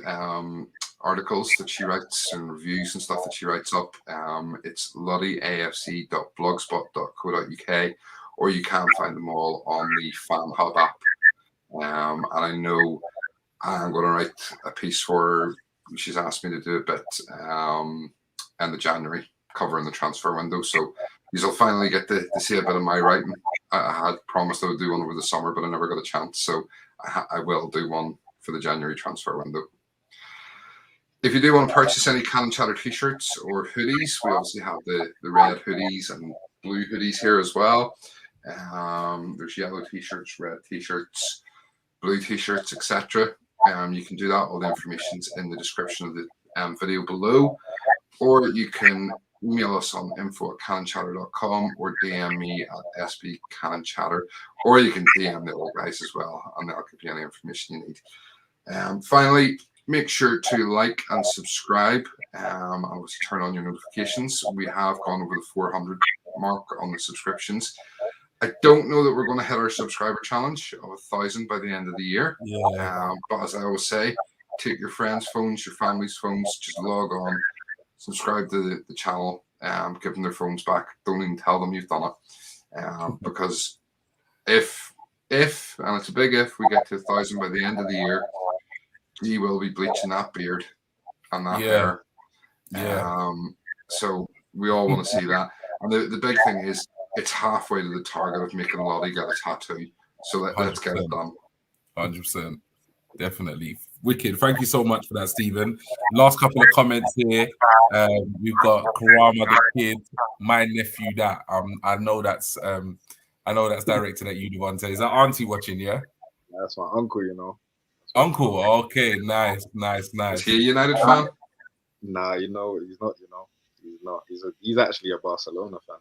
articles that she writes and reviews and stuff that she writes up, it's lottieafc.blogspot.co.uk, or you can find them all on the Fan Hub app. And I know I'm going to write a piece for her. She's asked me to do a bit end of January, covering the transfer window. So you'll finally get to see a bit of my writing. I had promised I would do one over the summer, but I never got a chance. So I will do one for the January transfer window. If you do want to purchase any Canon Chatter t-shirts or hoodies, we obviously have the red hoodies and blue hoodies here as well. There's yellow t-shirts, red t-shirts, blue t-shirts, etc. You can do that. All the information's in the description of the video below, or you can email us on info@canonchatter.com or DM me at SBCanonChatter, or you can DM the old guys as well, and they'll give you any information you need. Finally, make sure to like and subscribe. Obviously, turn on your notifications. We have gone over the 400 mark on the subscriptions. I don't know that we're going to hit our subscriber challenge of 1,000 by the end of the year. But as I always say, take your friends' phones, your family's phones, just log on, subscribe to the channel, give them their phones back. Don't even tell them you've done it. Because if, and it's a big if, we get to 1,000 by the end of the year, he will be bleaching that beard and that hair. So we all want to see that. And the big thing is it's halfway to the target of making Lottie get a tattoo. So let's get it done. 100%. Definitely. Wicked. Thank you so much for that, Stephen. Last couple of comments here. We've got Karama the Kid, my nephew that I know that's directed at you, Devontae. Is that auntie watching, yeah? That's my uncle, you know. Uncle, okay, nice. Is he a United fan? Nah, he's not, he's actually a Barcelona fan.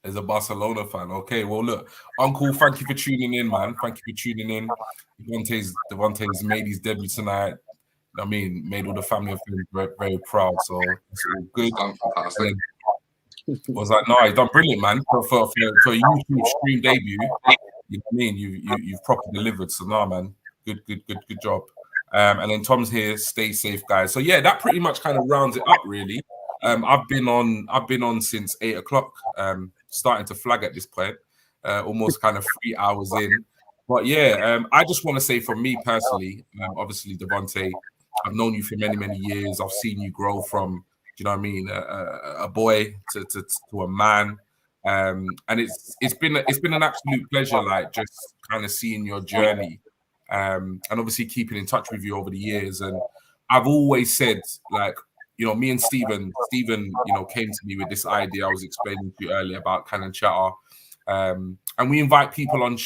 Is a Barcelona fan. Okay, well, look, Uncle, thank you for tuning in, man. Thank you for tuning in. Devontae's made his debut tonight. I mean, made all the family and friends very, very proud. So it's all good. Fantastic. Was like, no, he's done brilliant, man. For a YouTube stream debut, you know what I mean? You've properly delivered. So nah, man, good job. And then Tom's here. Stay safe, guys. So yeah, that pretty much kind of rounds it up, really. I've been on since 8 o'clock. Starting to flag at this point, almost kind of 3 hours in. But yeah, I just want to say from me personally, obviously Devontae, I've known you for many years. I've seen you grow from, you know what I mean, a boy to a man, and it's been an absolute pleasure, like just kind of seeing your journey, and obviously keeping in touch with you over the years. And I've always said, like, you know, me and Stephen, you know, came to me with this idea I was explaining to you earlier about Cannon Chatter. And we invite people on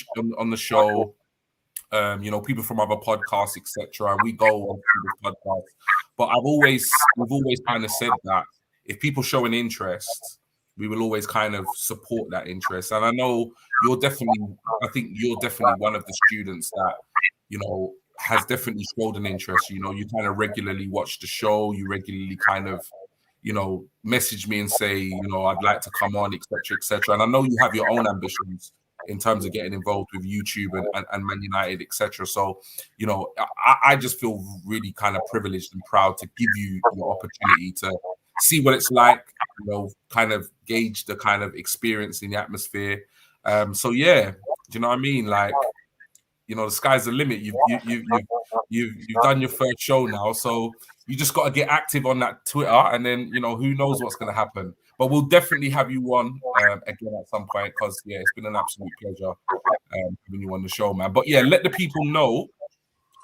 the show, you know, people from other podcasts, etc. And we go on people's podcasts. But we've always kind of said that if people show an interest, we will always kind of support that interest. And I know I think you're definitely one of the students that, you know, has definitely showed an interest. You know, you kind of regularly watch the show, you regularly kind of, you know, message me and say, you know, I'd like to come on, etc. And I know you have your own ambitions in terms of getting involved with YouTube and Man United, etc. So, you know, I just feel really kind of privileged and proud to give you the opportunity to see what it's like, you know, kind of gauge the kind of experience in the atmosphere. So yeah, do you know what I mean? Like, you know, the sky's the limit. You've done your first show now, so you just got to get active on that Twitter, and then, you know, who knows what's going to happen. But we'll definitely have you on again at some point, because yeah, it's been an absolute pleasure having you on the show, man. But yeah, let the people know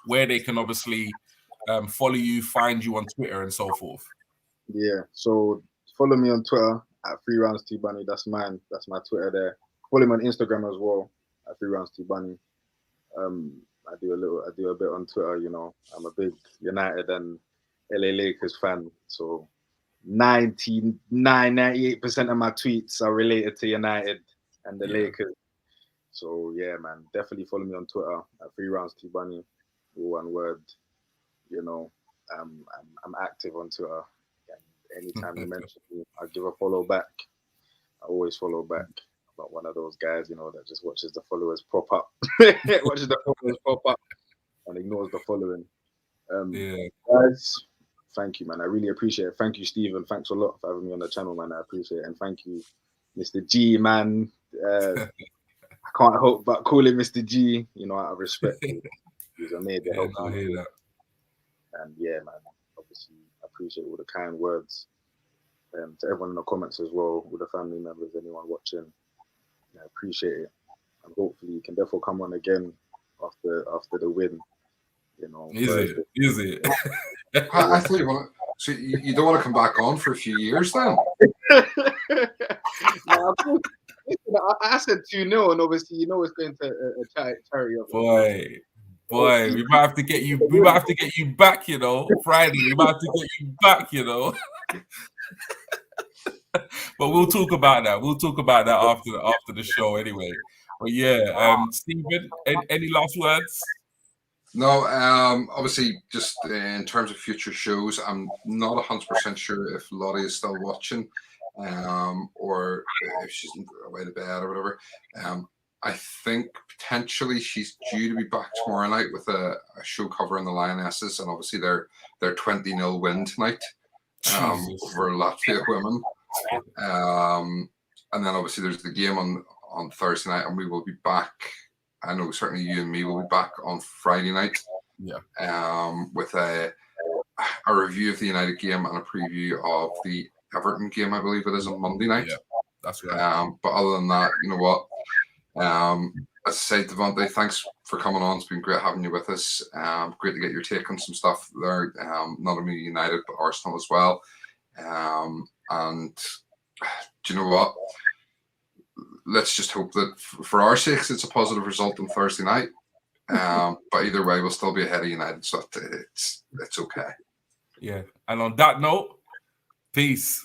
where they can obviously follow you, find you on Twitter, and so forth. Yeah, so follow me on Twitter at 3roundstbunny. That's mine. That's my Twitter there. Follow me on Instagram as well at 3roundstbunny. I do a bit on Twitter, you know. I'm a big United and LA Lakers fan, so 98% of my tweets are related to United and the Lakers. So yeah, man, definitely follow me on Twitter at 3roundstbunny, all one word. You know, I'm active on Twitter. And anytime you mention me, I give a follow back. I always follow back. I'm not one of those guys, you know, that just watches the followers pop up, and ignores the following. Guys, thank you, man. I really appreciate it. Thank you, Stephen. Thanks a lot for having me on the channel, man. I appreciate it. And thank you, Mr. G, man. I can't help but call him Mr. G, you know, out of respect. He's amazing. I hear that. And yeah, man, obviously, I appreciate all the kind words. To everyone in the comments as well, all the family members, anyone watching. I appreciate it. And hopefully you can therefore come on again after the win. You know. Is it? I thought you want to. So you don't want to come back on for a few years then? No, I said 2-0, and obviously you know it's going to a charity. Boy, we might have to get you. We might have to get you back. You know, Friday. We might have to get you back. You know. But we'll talk about that. We'll talk about that after the show anyway. But yeah, Stephen, any last words? No, obviously, just in terms of future shows, I'm not 100% sure if Lottie is still watching, or if she's away to bed or whatever. I think potentially she's due to be back tomorrow night with a show covering the Lionesses, and obviously their 20-0 win tonight over Latvia women. And then obviously there's the game on Thursday night, and we will be back. I know certainly you and me will be back on Friday night. Yeah. With a review of the United game and a preview of the Everton game, I believe it is, on Monday night. Yeah, that's right. But other than that, you know what? As I say, Devontae, thanks for coming on. It's been great having you with us. Great to get your take on some stuff there. Not only United, but Arsenal as well. And do you know what? Let's just hope that for our sakes, it's a positive result on Thursday night. But either way, we'll still be ahead of United, so it's okay. Yeah. And on that note, peace.